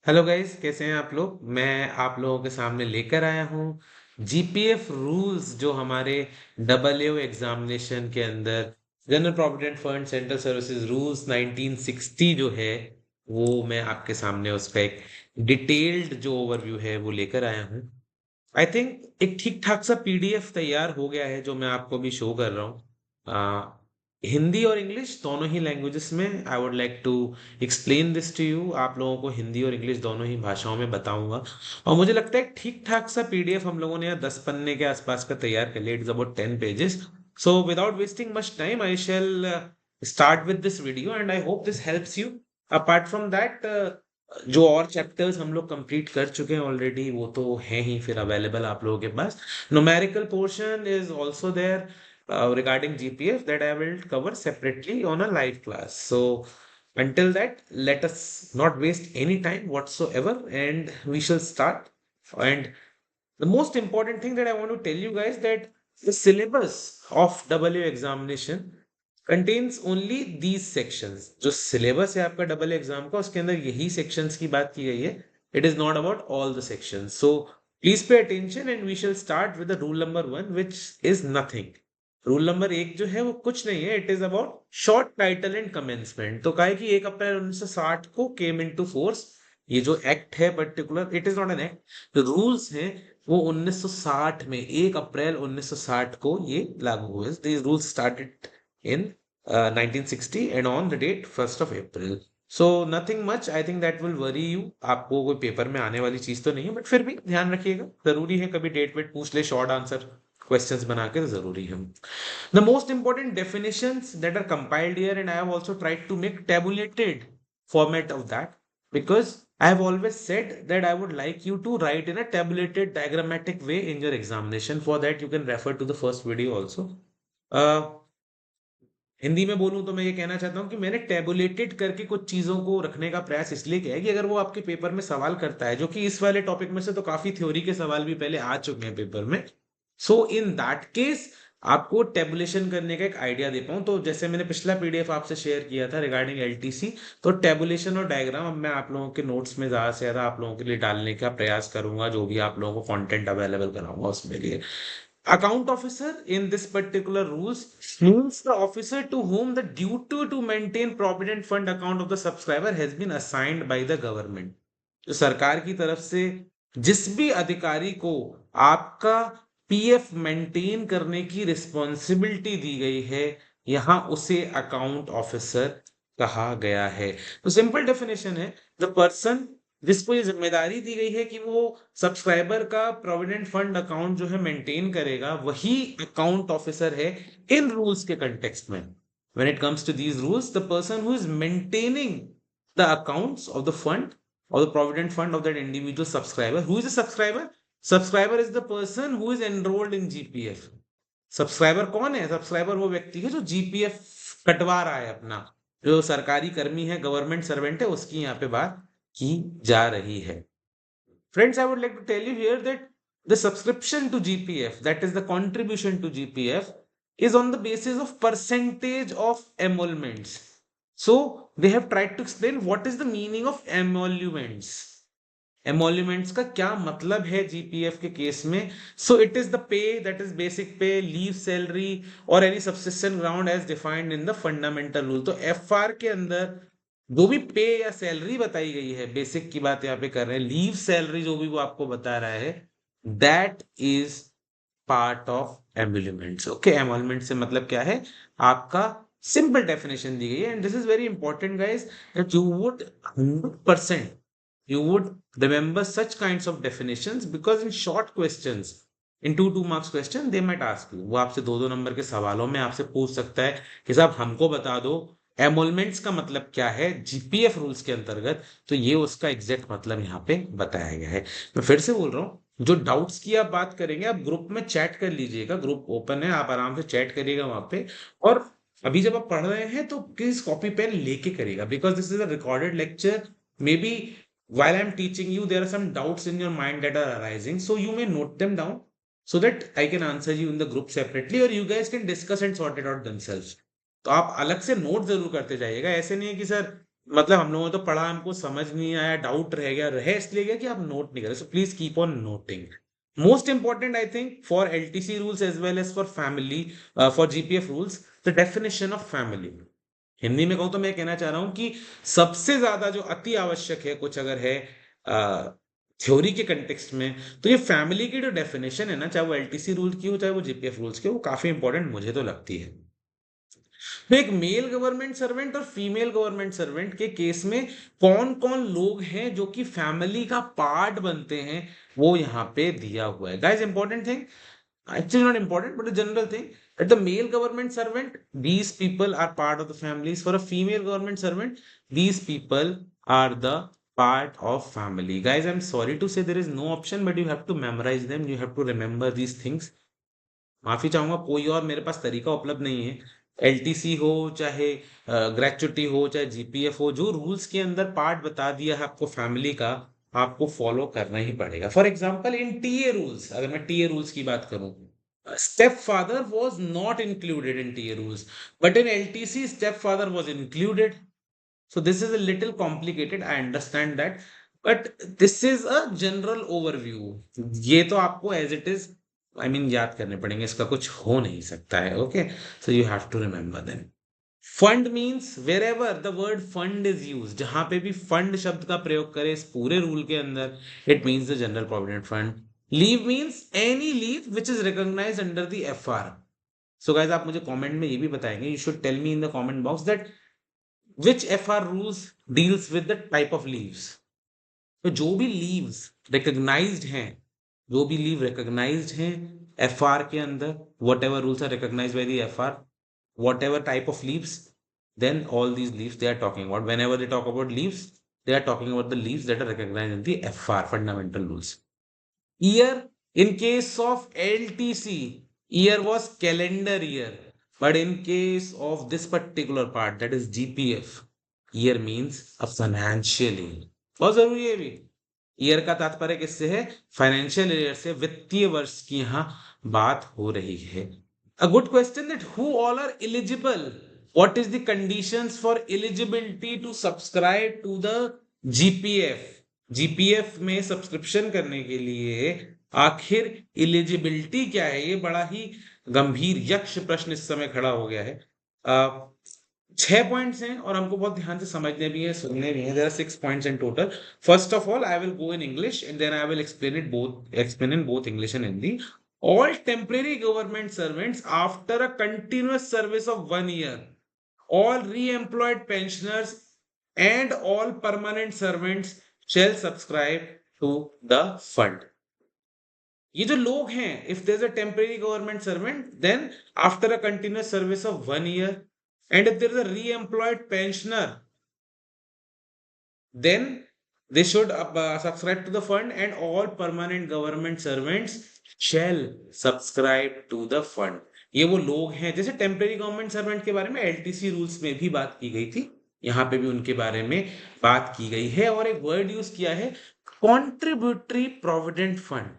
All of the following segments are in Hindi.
हेलो गाइस, कैसे हैं आप लोग। मैं आप लोगों के सामने लेकर आया हूँ जीपीएफ रूल्स, जो हमारे डबल एग्जामिनेशन के अंदर general provident fund central services rules 1960 जो है, वो मैं आपके सामने उसका एक डिटेल्ड जो ओवरव्यू है वो लेकर आया हूँ। आई थिंक एक ठीक ठाक सा पीडीएफ तैयार हो गया है जो मैं आपको अभी शो कर रहा हूँ। हिंदी और इंग्लिश दोनों ही लैंग्वेजेस में I would like to explain this to you. आप लोगों को हिंदी और इंग्लिश दोनों ही भाषाओं में बताऊंगा। और मुझे लगता है ठीक ठाक सा पीडीएफ हम लोगों ने यहाँ 10 पन्ने के आसपास का तैयार कर लिया। It's about 10 pages. So without wasting much time I shell start with this video and I hope this helps you. Apart from that, जो और चैप्टर्स हम लोग कंप्लीट कर चुके हैं ऑलरेडी वो तो हैं ही फिर अवेलेबल आप लोगों के पास। Numerical portion is also there regarding GPF that I will cover separately on a live class. So until that, let us not waste any time whatsoever and we shall start. And the most important thing that I want to tell you guys that the syllabus of W examination contains only these sections. जो syllabus है आपका डबल एग्जाम का, उसके अंदर यही sections की बात की गई है. It is not about all the sections. So please pay attention and we shall start with the rule number 1, which is nothing. Rule number 1 जो है वो कुछ नहीं है. It is about short title and commencement. तो कहा कि 1 अप्रैल 1960 को केम इनटू फोर्स. ये जो एक्ट है particular, it is not an act, जो रूल्स हैं वो 1960 में 1 अप्रैल 1960 को ये लागू हुए. These rules started in 1960 and on the date 1 April. So nothing much. I think that will worry you. आपको कोई पेपर में आने वाली चीज तो नहीं है, बट फिर भी ध्यान रखिएगा. जरूरी है कभी डेट वेट पूछ ले, शॉर्ट आंसर क्वेश्चंस बना के जरूरी है. The most important definitions that are compiled here, and I have also tried to make tabulated format of that, because I have always said that I would like you to write in a tabulated diagrammatic way in your examination. For that you can refer to the first video also. uh, Hindi में बोलूं तो मैं ये कहना चाहता हूं कि मैंने टेबुलेटेड करके कुछ चीजों को रखने का प्रयास इसलिए किया है कि अगर वो आपके पेपर में सवाल करता है, जो कि इस वाले टॉपिक में से तो काफी थ्योरी के सवाल भी पहले आ चुके हैं पेपर में, सो इन दैट केस आपको टेबुलेशन करने का एक आइडिया दे पाऊं. तो जैसे मैंने पिछला पीडीएफ आपसे शेयर किया था रिगार्डिंग एलटीसी, तो टेबुलेशन और डायग्राम अब मैं आप लोगों के नोट्स में ज्यादा से ज्यादा आप लोगों के लिए डालने का प्रयास करूंगा, जो भी आप लोगों को कंटेंट अवेलेबल कराऊंगा उसमें लिए. Account officer in this particular rules means the officer to whom the duty to maintain provident fund account of the subscriber has been assigned by the government. जो सरकार की तरफ से जिस भी अधिकारी को आपका पीएफ मेंटेन करने की रिस्पॉन्सिबिलिटी दी गई है, यहां उसे अकाउंट ऑफिसर कहा गया है. तो सिंपल डेफिनेशन है, द पर्सन जिसको ये जिम्मेदारी दी गई है कि वो सब्सक्राइबर का प्रोविडेंट फंड अकाउंट जो है मेंटेन करेगा, वही अकाउंट ऑफिसर है इन रूल्स के कंटेक्स्ट में. When it comes to these rules, the person who is maintaining the accounts of the fund or the provident fund of that individual subscriber. Who is a subscriber? Subscriber is the person who is enrolled in GPF. Subscriber कौन है? सब्सक्राइबर वो व्यक्ति है जो जीपीएफ कटवा रहा है अपना, जो सरकारी कर्मी है, गवर्नमेंट सर्वेंट है, उसकी यहाँ पे बात की जा रही है. Friends, I would like to tell you here that the subscription to GPF, that is the contribution to GPF, is on the basis of percentage of emoluments. So they have tried to explain what is the meaning of emoluments. एमोल्यूमेंट्स का क्या मतलब है जीपीएफ के केस में. So it is the pay, that is basic pay, leave salary or any subsistence grant as defined in the fundamental rule. तो एफआर के अंदर जो भी पे या सैलरी बताई गई है, बेसिक की बात यहाँ पे कर रहे हैं, लीव सैलरी जो भी वो आपको बता रहा है, that is part of emoluments. Okay, emolument से मतलब क्या है आपका, सिंपल डेफिनेशन दी गई है. And this is very important guys, that you would 100% you would remember such kinds of definitions, because in short questions, in 2 marks question, they might ask you, वो आपसे 2 नंबर के सवालों में आपसे पूछ सकता है कि साहब हमको बता दो एमोलमेंट्स का मतलब क्या है जीपीएफ रूल्स के अंतर्गत. तो ये उसका एग्जैक्ट मतलब यहाँ पे बताया गया है. मैं फिर से बोल रहा हूँ, जो डाउट्स की आप बात करेंगे आप ग्रुप में चैट कर लीजिएगा, ग्रुप ओपन है, आप आराम से चैट करिएगा वहां पे. और अभी जब आप पढ़ रहे हैं तो प्लीज कॉपी पेन लेके करिएगा, because this is a recorded lecture. May be while I'm teaching you, there are some doubts in your mind that are arising. So you may note them down so that I can answer you in the group separately, or you guys can discuss and sort it out themselves. तो आप अलग से नोट जरूर करते जाइएगा. ऐसे नहीं है कि सर मतलब हम लोगों ने तो पढ़ा, हमको समझ नहीं आया, डाउट रह गया, रहे इसलिए गया कि आप नोट नहीं करें, so please keep on noting. Most important I think for LTC rules as well as for family, for GPF rules, the definition of family. Hindi में कहूं तो मैं कहना चाह रहा हूं कि सबसे ज्यादा जो अति आवश्यक है कुछ अगर है थ्योरी के कंटेक्स्ट में, तो ये फैमिली की जो डेफिनेशन है ना, चाहे वो एलटीसी रूल की हो चाहे वो जीपीएफ रूल्स की हो, वो काफी इंपॉर्टेंट मुझे तो लगती है. तो एक मेल गवर्नमेंट सर्वेंट और फीमेल गवर्नमेंट सर्वेंट के केस में कौन कौन लोग हैं जो कि फैमिली का पार्ट बनते हैं, वो यहाँ पे दिया हुआ है. Guys important thing, actually not important but a general thing, that the male government servant, these people are part of the families. For a female government servant, these people are the part of family. Guys, I'm sorry to say there is no option, but you have to memorize them, you have to remember these things. माफी चाहूंगा, कोई और मेरे पास तरीका उपलब्ध नहीं है. एलटीसी हो चाहे ग्रेचुटी हो चाहे जीपीएफ हो, जो रूल्स के अंदर पार्ट बता दिया है आपको फैमिली का, आपको फॉलो करना ही पड़ेगा. For example in TA rules, अगर मैं टीए रूल्स की बात करूं, step father was not included in TA rules, but in LTC step father was included. So this is a little complicated, I understand that, but this is a general overview. ये तो आपको as it is, I mean याद करने पड़ेंगे, इसका कुछ हो नहीं सकता है. Okay, so you have to remember them. Fund means wherever the word fund is used, जहां पे भी fund शब्द का प्रयोग करें इस पूरे रूल के अंदर, it means the general provident fund. Leave means any leave which is recognized under the FR. So guys, आप मुझे comment में ये भी बताएंगे, you should tell me in the comment box that which FR rules deals with the type of leaves. तो जो भी leaves recognized हैं, जो भी leave recognized हैं FR के अंदर, whatever rules are recognized by the FR, whatever type of leaves, then all these leaves they are talking about. Whenever they talk about leaves, they are talking about the leaves that are recognized in the FR, fundamental rules. Year, in case of LTC, year was calendar year. But in case of this particular part, that is GPF, year means a financial year. बहुत जरूरी है भी. ईयर का तात्पर्य किससे है? फाइनेंशियल ईयर से, वित्तीय वर्ष की यहाँ बात हो रही है. A good question, that who all are eligible? What is the conditions for eligibility to subscribe to the GPF? GPF में सब्सक्रिप्शन करने के लिए आखिर एलिजिबिलिटी क्या है? ये बड़ा ही गंभीर यक्ष प्रश्न इस समय खड़ा हो गया है. 6 पॉइंट्स हैं और हमको बहुत ध्यान से समझने भी है, सुनने भी है. There are 6 points in total. First of all I will go in English and then I will explain in both English and Hindi. All temporary government servants after a continuous service of 1 year, all re-employed pensioners and all permanent servants shall subscribe to the fund. ये जो लोग हैं, if there's a temporary government servant, then after a continuous service of 1 year, and if there is a re-employed pensioner, then they should subscribe to the fund, and all permanent government servants shall subscribe to the fund. ये वो लोग हैं, जैसे टेम्परेरी गवर्नमेंट सर्वेंट के बारे में एलटीसी रूल्स में भी बात की गई थी, यहाँ पे भी उनके बारे में बात की गई है. और एक वर्ड यूज किया है, contributory provident fund.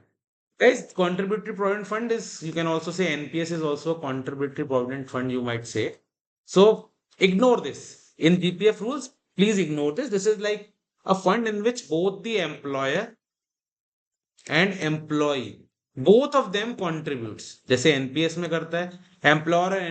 Guys, contributory provident fund is, you can also say NPS is also a contributory provident fund, you might say. So ignore this. In GPF rules, please ignore this. This is like a fund in which both the employer and employee, both of them contributes. जैसे एनपीएस में करता है, एम्प्लॉयर और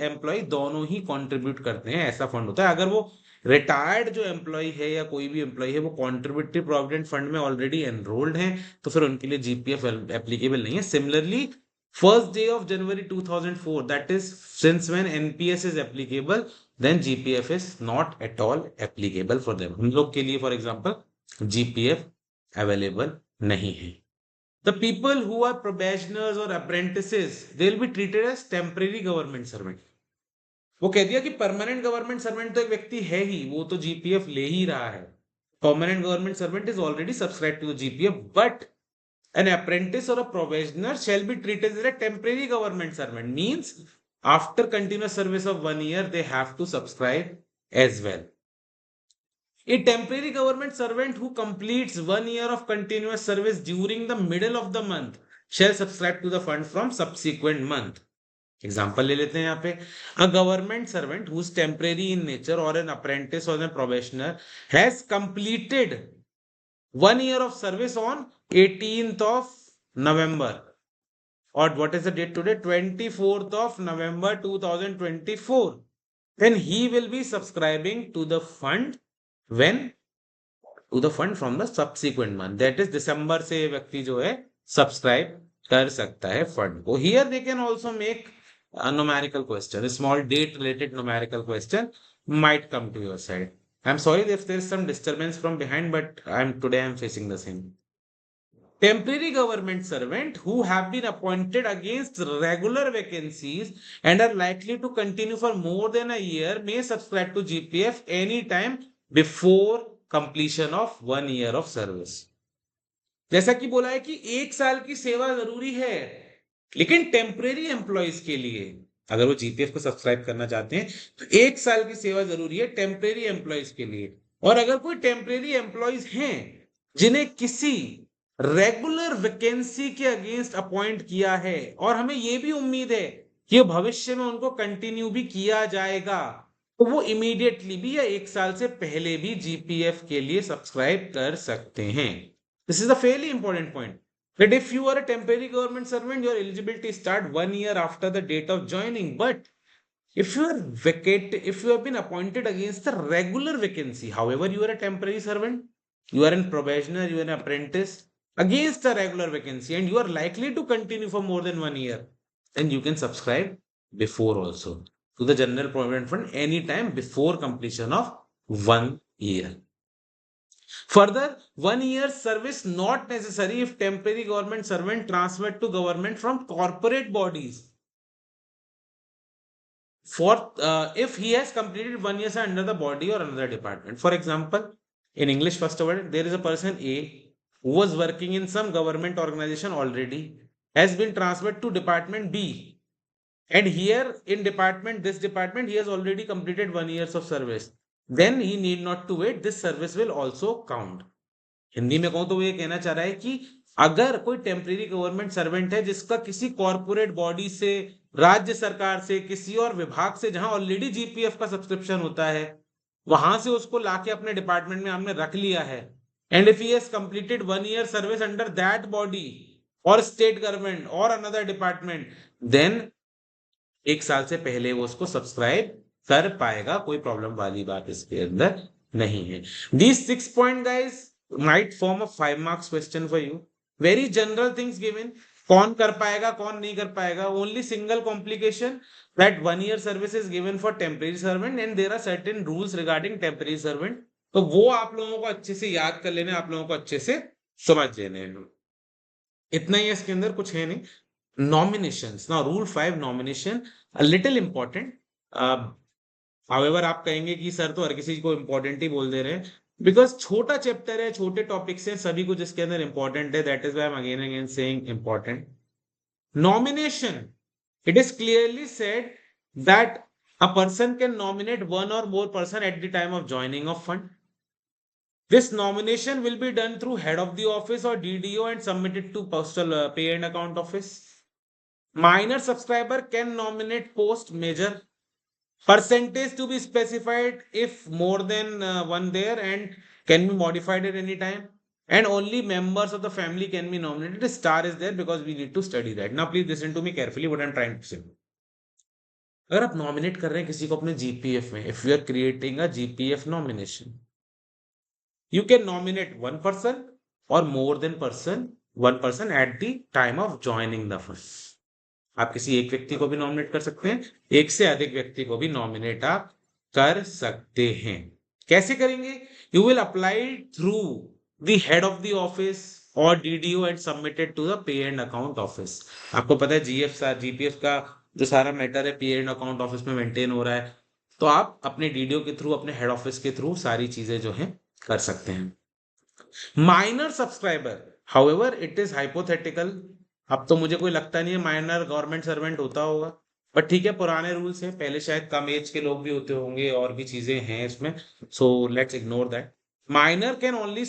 एम्प्लॉय दोनों ही कंट्रीब्यूट करते हैं, ऐसा फंड होता है. अगर वो रिटायर्ड जो एम्प्लॉय है या कोई भी एम्प्लॉय है वो कॉन्ट्रीब्यूटरी प्रोविडेंट फंड में ऑलरेडी एनरोल्ड है, तो फिर उनके लिए जीपीएफ एप्लीकेबल नहीं है. Similarly first day of January 2004, that is since when NPS is applicable, then GPF is not at all applicable for them. हम लोग के लिए फॉर एग्जाम्पल जीपीएफ अवेलेबल नहीं है. The people who are probationers or apprentices, they will be treated as temporary government servant. वो कह दिया कि परमानेंट गवर्नमेंट सर्वेंट तो एक व्यक्ति है ही, वो तो जीपीएफ ले ही रहा है. Permanent government servant is already subscribe to the GPF, but an apprentice or a probationer shall be treated as a temporary government servant. Means after continuous service of 1 year, they have to subscribe as well. A temporary government servant who completes 1 year of continuous service during the middle of the month shall subscribe to the fund from subsequent month. Example ले लेते हैं यहाँ पे, a government servant who's temporary in nature or an apprentice or an probationer has completed 1 year of service on 18th of November, or what is the date today, 24th of November 2024, then he will be subscribing to the fund when, to the fund from the subsequent month, that is December से ये व्यक्ति जो है सब्सक्राइब कर सकता है फंड को. Here they can also make a numerical question, a small date related numerical question might come to your side. I'm sorry if there is some disturbance from behind, but I'm facing the same. Temporary government servant who have been appointed against regular vacancies and are likely to continue for more than a year may subscribe to GPF anytime before completion of 1 year of service. जैसा कि बोला है कि 1 साल की सेवा जरूरी है, लेकिन टेम्परेरी एम्प्लॉयज के लिए अगर वो जीपीएफ को सब्सक्राइब करना चाहते हैं तो 1 साल की सेवा जरूरी है टेम्परेरी एम्प्लॉयज के लिए. और अगर कोई टेम्परेरी एम्प्लॉयज हैं जिन्हें किसी रेगुलर वैकेंसी के अगेंस्ट अपॉइंट किया है और हमें यह भी उम्मीद है कि भविष्य में उनको कंटिन्यू भी किया जाएगा, तो वो इमीडिएटली भी या 1 साल से पहले भी जीपीएफ के लिए सब्सक्राइब कर सकते हैं. This is a fairly important point, that if you are a temporary government servant, your eligibility start 1 year after the date of joining. But if you are if you have been appointed against the regular vacancy, however, you are a temporary servant, you are in probationer, you are an apprentice against a regular vacancy, and you are likely to continue for more than 1 year, then you can subscribe before also to the General Provident Fund anytime before completion of 1 year. Further, 1 year service not necessary if temporary government servant transferred to government from corporate bodies. For if he has completed 1 year under the body or another department. For example, in English first of all, there is a person A who was working in some government organization already, has been transferred to department B, and here in this department he has already completed 1 year of service. Then he need not to wait, this service will also count. Hindi में कहूं तो वो ये कहना चाह रहा है कि अगर कोई टेम्परेरी गवर्नमेंट सर्वेंट है जिसका किसी कॉर्पोरेट बॉडी से, राज्य सरकार से, किसी और विभाग से जहां ऑलरेडी जीपीएफ का सब्सक्रिप्शन होता है, वहां से उसको लाके अपने डिपार्टमेंट में हमने रख लिया है, and if he has completed 1 year service under that body और स्टेट गवर्नमेंट और अनदर डिपार्टमेंट, देन 1 साल से पहले वो उसको सब्सक्राइब कर पाएगा. कोई प्रॉब्लम वाली बात इसके अंदर नहीं है. These 6 points, guys, might form a 5 marks question for you. Very general things given. कौन कर पाएगा, कौन नहीं कर पाएगा. Only single complication that 1 year service is given for temporary servant and there are certain rules regarding temporary servant. तो वो आप लोगों को अच्छे से याद कर लेने, आप लोगों को अच्छे से समझ लेने. इतना ही इसके अंदर, कुछ है नहीं. Nominations. Now rule 5 nomination, a little important. However, आप कहेंगे कि सर तो हर किसी को इंपॉर्टेंट ही बोल दे रहे हैं, बिकॉज छोटा चैप्टर है, छोटे टॉपिक्स हैं, सभी कुछ इसके अंदर इंपॉर्टेंट है. That is why I am again again saying important. Nomination, it is clearly said that a person can nominate one or more person at the time of joining of fund. This nomination will be done through head of the office or DDO and submitted to postal pay and account office. Minor subscriber can nominate post major. Percentage to be specified if more than one there and can be modified at any time. And only members of the family can be nominated. The star is there because we need to study that. Now please listen to me carefully what I'm trying to say. अगर आप नॉमिनेट कर रहे हैं किसी को अपने जीपीएफ में, if you are creating a GPF nomination, you can nominate one person or more than one person at the time of joining the fund. आप किसी एक व्यक्ति को भी नॉमिनेट कर सकते हैं, एक से अधिक व्यक्ति को भी नॉमिनेट आप कर सकते हैं. कैसे करेंगे? You will apply through the head of the office और DDO and submitted to the pay and account office. आपको पता है जीपीएफ का जो सारा मैटर है पे एंड अकाउंट ऑफिस में मेंटेन हो रहा है, तो आप अपने डीडीओ के थ्रू, अपने हेड ऑफिस के थ्रू सारी चीजें जो है कर सकते हैं. Minor subscriber, however it is hypothetical. अब तो मुझे कोई लगता नहीं है माइनर गवर्नमेंट सर्वेंट होता होगा, बट ठीक है, पुराने रूल्स हैं, पहले शायद कम एज के लोग भी होते होंगे और भी चीजें हैं इसमें, so let's ignore that. Minor can only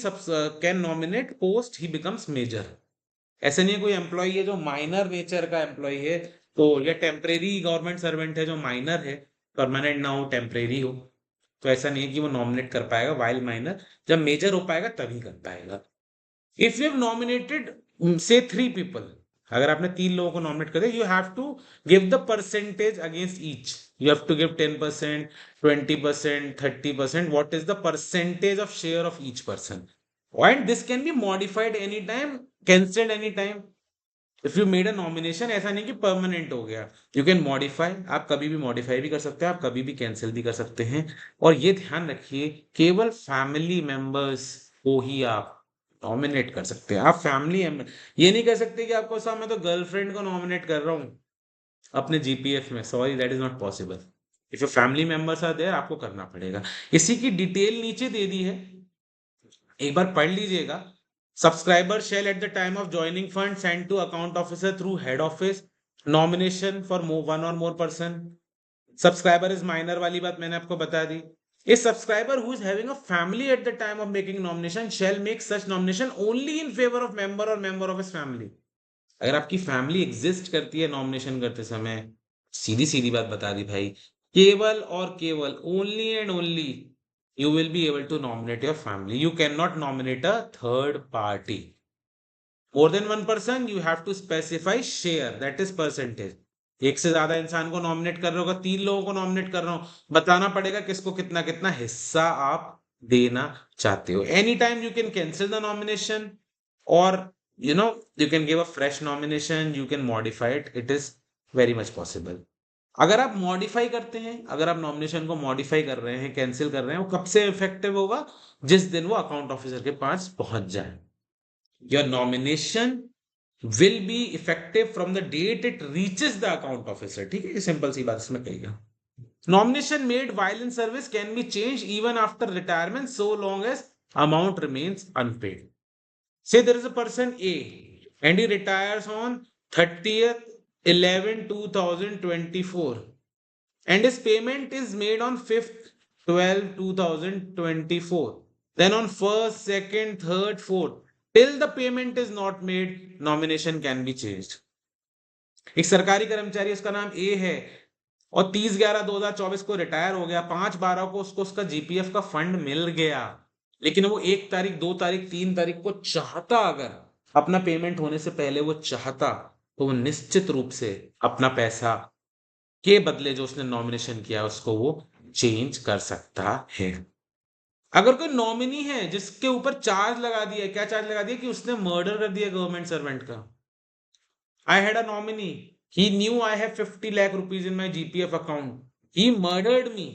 can nominate post he becomes major. ऐसे नहीं है कोई एम्प्लॉय है जो माइनर नेचर का एम्प्लॉय है तो या टेम्परेरी गवर्नमेंट सर्वेंट है जो माइनर है, परमानेंट ना हो, टेम्परेरी हो, तो ऐसा नहीं है कि वो नॉमिनेट कर पाएगा वाइल माइनर, जब मेजर हो पाएगा तभी कर पाएगा। इफ यू हैव नॉमिनेटेड से 3 पीपल, अगर आपने 3 लोगों को नॉमिनेट कर दिया, you have to give the percentage against each, you have to give 10%, 20%, 30%, what is the percentage of share of each person, and this can be modified anytime, cancelled anytime. If you made a nomination, ऐसा नहीं कि परमानेंट हो गया, यू कैन मॉडिफाई, आप कभी भी मॉडिफाई भी कर सकते हैं, आप कभी भी कैंसिल भी कर सकते हैं। और ये ध्यान रखिए, केवल फैमिली मेंबर्स को ही आप नॉमिनेट कर सकते हैं। आप फैमिली ये नहीं कर सकते कि आपको साहब मैं तो गर्लफ्रेंड को नॉमिनेट कर रहा हूँ अपने जीपीएफ में, sorry that is not possible. If your family members are there, आपको करना पड़ेगा। इसी की डिटेल नीचे दे दी है, एक बार पढ़ लीजिएगा। Subscriber shall at the time of joining fund send to account officer through head office, nomination for one or more person. Subscriber is minor वाली बात मैंने आपको बता दी। A subscriber who is having a family at the time of making nomination shall make such nomination only in favor of member or member of his family। अगर आपकी फैमिली एग्जिस्ट करती है नॉमिनेशन करते समय, सीधी सीधी बात बता दी भाई, केवल और केवल, only and only you will be able to nominate your family. You cannot nominate a third party. More than one person, you have to specify share, that is percentage. एक से ज्यादा इंसान को नॉमिनेट कर रहे होगा, 3 लोगों को नॉमिनेट कर रहा हूं, बताना पड़ेगा किसको कितना कितना हिस्सा आप देना चाहते हो। Any time you can cancel the nomination, और you can give a fresh nomination, you can modify it, it is very much possible. अगर आप मॉडिफाई करते हैं, अगर आप नॉमिनेशन को मॉडिफाई कर रहे हैं, कैंसिल कर रहे हैं, वो कब से इफेक्टिव होगा? जिस दिन वो अकाउंट ऑफिसर के पास पहुंच जाए। Your nomination will be effective from the date it reaches the account officer. ठीक है, ये सिंपल सी बात इसमें कही गया। Nomination made while in service can be changed even after retirement so long as amount remains unpaid. Say there is a person A and he retires on 30th 11/2024 and his payment is made on 5th 12/2024, then on 1st 2nd 3rd 4th, till the payment is not made, nomination can be changed। एक सरकारी कर्मचारी, उसका नाम ए है, और 30/11/2024 को रिटायर हो गया, 5/12 को उसको उसका जीपीएफ का फंड मिल गया, लेकिन वो 1 तारीख 2 तारीख 3 तारीख को चाहता, अगर अपना पेमेंट होने से पहले वो चाहता, तो वो निश्चित रूप से अपना पैसा के बदले जो उसने नॉमिनेशन किया उसको वो चेंज कर सकता है। अगर कोई नॉमिनी है जिसके ऊपर चार्ज लगा दिया, क्या चार्ज लगा दिया? कि उसने मर्डर कर दिया गवर्नमेंट सर्वेंट का। I had a nominee, he knew I have 50 lakh rupees in my GPF account, he murdered me,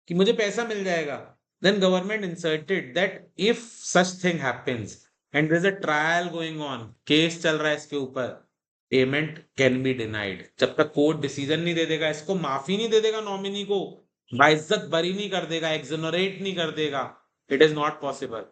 कि मुझे पैसा मिल जाएगा। Then government inserted that if such thing happens and there is a trial going on, case चल रहा है इसके ऊपर, पेमेंट कैन बी डिनाइड। जब तक कोर्ट डिसीजन नहीं दे देगा, इसको माफी नहीं दे देगा, नॉमिनी को बाइज्जत बरी नहीं कर देगा, एक्सोनरेट नहीं कर देगा, it is not possible.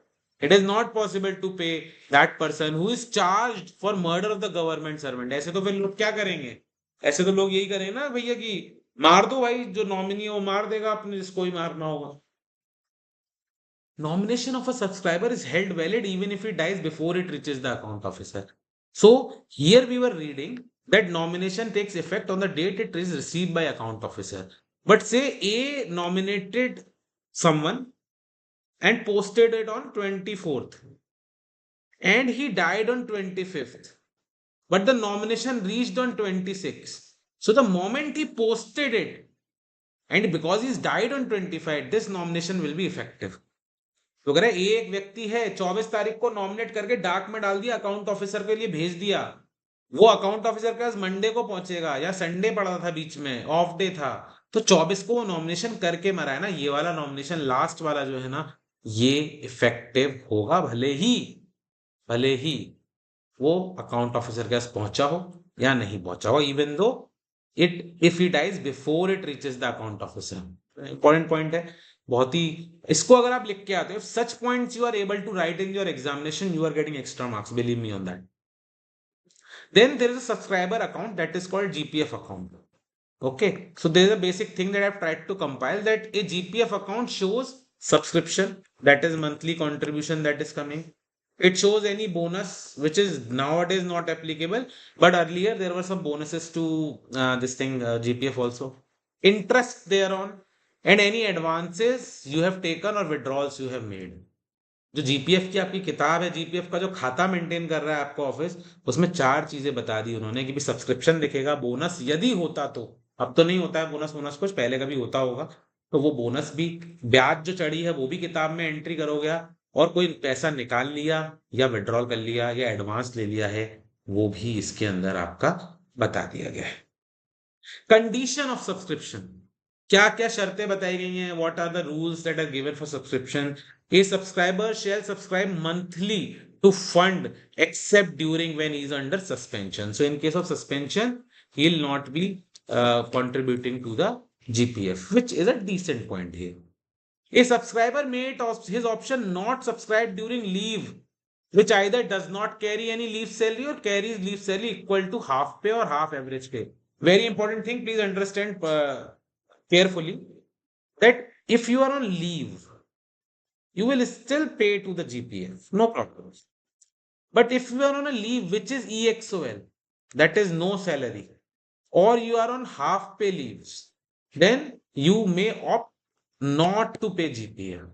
It is not possible to pay that person who is charged for murder of the government servant. ऐसे तो फिर लोग क्या करेंगे? ऐसे तो लोग यही करेंगे ना भैया कि मार दो भाई, जो नॉमिनी है वो मार देगा अपने जिसको ही मारना होगा। Nomination of a subscriber is held valid even if he dies before it reaches the account officer. So here we were reading that nomination takes effect on the date it is received by account officer. But say A nominated someone and posted it on 24th and he died on 25th, but the nomination reached on 26th. So the moment he posted it, and because he's died on 25th, this nomination will be effective. तो अगर एक व्यक्ति है 24 तारीख को नॉमिनेट करके डाक में डाल दिया, अकाउंट ऑफिसर के लिए भेज दिया, वो अकाउंट ऑफिसर के पास मंडे को पहुंचेगा, या संडे पड़ा था बीच में, ऑफ डे था, तो 24 को वो नॉमिनेशन करके मरा है ना, ये वाला नॉमिनेशन लास्ट वाला जो है ना, ये इफेक्टिव होगा, भले ही वो अकाउंट ऑफिसर के पास पहुंचा हो या नहीं पहुंचा हो, even though if he dies before it reaches the account officer. Important point है बहुत ही, इसको अगर आप लिख के आते हो, such points you are able to write in your examination, you are getting extra marks, believe me on that. Then there is a subscriber account that is called GPF account. Okay, so there is a basic thing that I've tried to compile, that a GPF account shows subscription, that is monthly contribution that is coming, It shows any bonus, which is nowadays not applicable, but earlier there were some bonuses to this thing, GPF also. Interest thereon, and any advances you have taken or withdrawals you have made. जो जीपीएफ की आपकी किताब है, जीपीएफ का जो खाता मेंटेन कर रहा है आपका ऑफिस, उसमें 4 चीजें बता दी उन्होंने कि भी सब्सक्रिप्शन दिखेगा, बोनस यदि होता तो, अब तो नहीं होता है बोनस, बोनस कुछ पहले कभी होता होगा, तो वो बोनस भी, ब्याज जो चढ़ी है वो भी किताब में एंट्री करोगे आप, और कोई पैसा निकाल लिया या विड्रॉल कर लिया या एडवांस ले लिया है, वो भी इसके अंदर आपका बता दिया गया है। कंडीशन ऑफ सब्सक्रिप्शन, क्या क्या शर्तें बताई गई हैं, what are the rules that are given for subscription. A subscriber shall subscribe monthly to fund except during when he is under suspension. So in case of suspension, he will not be contributing to the GPF, which is a decent point here. A subscriber may his option not subscribe during leave, which either does not carry any leave salary or carries leave salary equal to half pay or half average pay. Very important thing, please understand carefully that if you are on leave, you will still pay to the GPF, no problem. But if you are on a leave which is EXOL, that is no salary, or you are on half pay leaves, then you may opt not to pay GPF.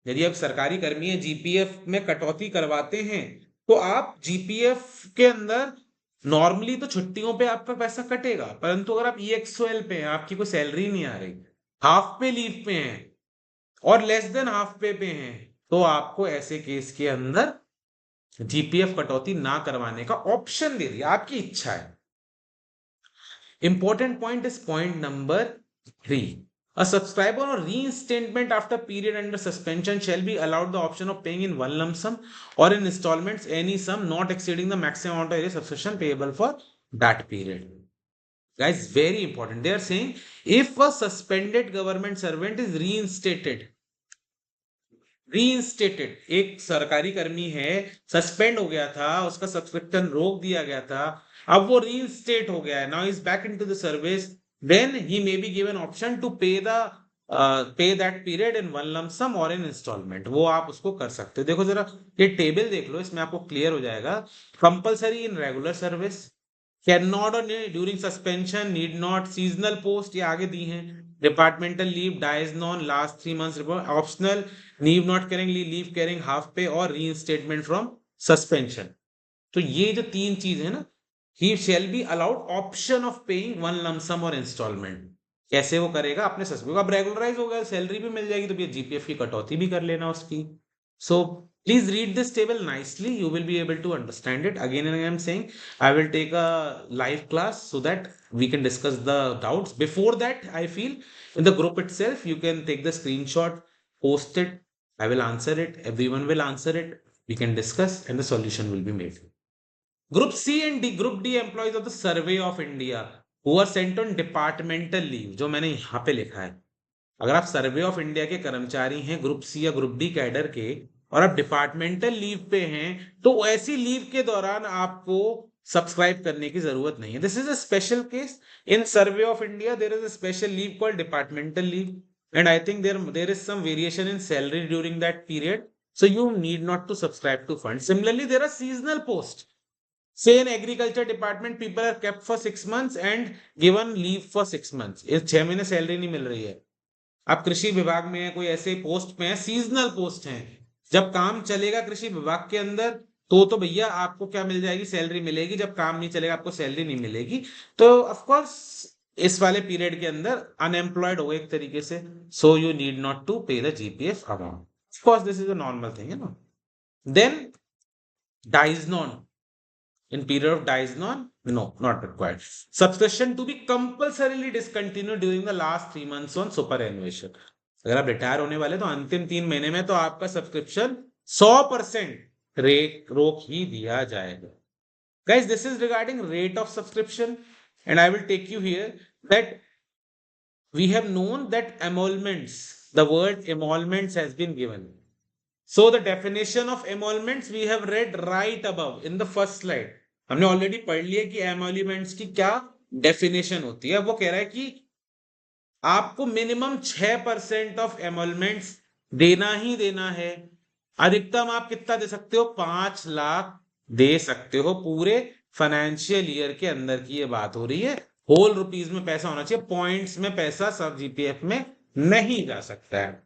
यदि आप सरकारी कर्मी है, जीपीएफ में कटौती करवाते हैं, तो आप जीपीएफ के अंदर नॉर्मली तो छुट्टियों पे आपका पैसा कटेगा, परंतु अगर आप ईएक्सओएल पे हैं, आपकी कोई सैलरी नहीं आ रही, हाफ पे लीव पे हैं और लेस देन हाफ पे हैं, तो आपको ऐसे केस के अंदर जीपीएफ कटौती ना करवाने का ऑप्शन दे दिया, आपकी इच्छा है। Important point is point number 3. A subscriber on reinstatement after period under suspension shall be allowed the option of paying in one lump sum or in installments any sum not exceeding the maximum amount of subscription payable for that period. Guys, very important. They are saying if a suspended government servant is reinstated, एक सरकारी कर्मी है, सस्पेंड हो गया था, उसका सब्सक्रिप्शन रोक दिया गया था, अब वो रीइंस्टेट हो गया है, now is back into the service, then he may be given option to pay that period in one lump sum or in installment. वो आप उसको कर सकते हो। देखो जरा ये टेबल देख लो, इसमें आपको क्लियर हो जाएगा। Compulsory in regular service, can not और during suspension, need not, seasonal post ये आगे दी हैं, departmental leave, dies non last 3 months report, optional, leave not carrying leave carrying half pay और रीइंस्टेटमेंट फ्रॉम सस्पेंशन। तो ये जो 3 चीज है ना, he shall be allowed option of paying one lump sum or installment. कैसे वो करेगा, अपने सस्पेंड अब रेगुलराइज हो गया, सैलरी भी मिल जाएगी, तो ये जीपीएफ की कटौती भी कर लेना उसकी। So please read this table nicely, you will be able to understand it. Again and again I'm saying I will take a live class so that we can discuss the doubts. Before that, I feel in the group itself you can take the screenshot, post it, I will answer it, everyone will answer it, we can discuss and the solution will be made. Group C and D, Group D employees of the Survey of India who are sent on departmental leave, जो मैंने यहाँ पे लिखा है, अगर आप सर्वे ऑफ इंडिया के कर्मचारी हैं, ग्रुप सी या ग्रुप डी कैडर के, और आप डिपार्टमेंटल लीव पे हैं, तो ऐसी लीव के दौरान आपको सब्सक्राइब करने की जरूरत नहीं है। This is a special case in survey of India, there is a special leave called departmental leave, and I think there is some variation in salary during that period, so you need not to subscribe to fund. Similarly there are seasonal post, say in agriculture department people are kept for 6 months and given leave for 6 months, इस 6 महीने सैलरी नहीं मिल रही है। आप कृषि विभाग में है, कोई ऐसे पोस्ट में है, सीजनल पोस्ट हैं, जब काम चलेगा कृषि विभाग के अंदर तो भैया आपको क्या मिल जाएगी, सैलरी मिलेगी, जब काम नहीं चलेगा आपको सैलरी नहीं मिलेगी। तो ऑफ कोर्स इस वाले पीरियड के अंदर अनएम्प्लॉयड हो एक तरीके से, so you need not to pay the GPF amount, of course this is a normal thing, है ना। Then dies non, in period of dies non, no, not required. Subscription to be compulsorily discontinued during the last 3 months on superannuation. अगर आप रिटायर होने वाले तो अंतिम 3 महीने में तो आपका सब्सक्रिप्शन 100% रोक ही दिया जाएगा। Guys, this is regarding rate of subscription, and I will take you here that we have known that emoluments, the word emoluments has been given. So the definition of emoluments we have read right above in the first slide. हमने ऑलरेडी पढ़ लिया कि emoluments की क्या डेफिनेशन होती है। वो कह रहा है कि आपको मिनिमम 6% ऑफ emoluments देना ही देना है अधिकतम आप कितना दे सकते हो? 5 लाख दे सकते हो पूरे फाइनेंशियल ईयर के अंदर की ये बात हो रही है। होल रुपीज में पैसा होना चाहिए, पॉइंट्स में पैसा सब जीपीएफ में नहीं जा सकता है।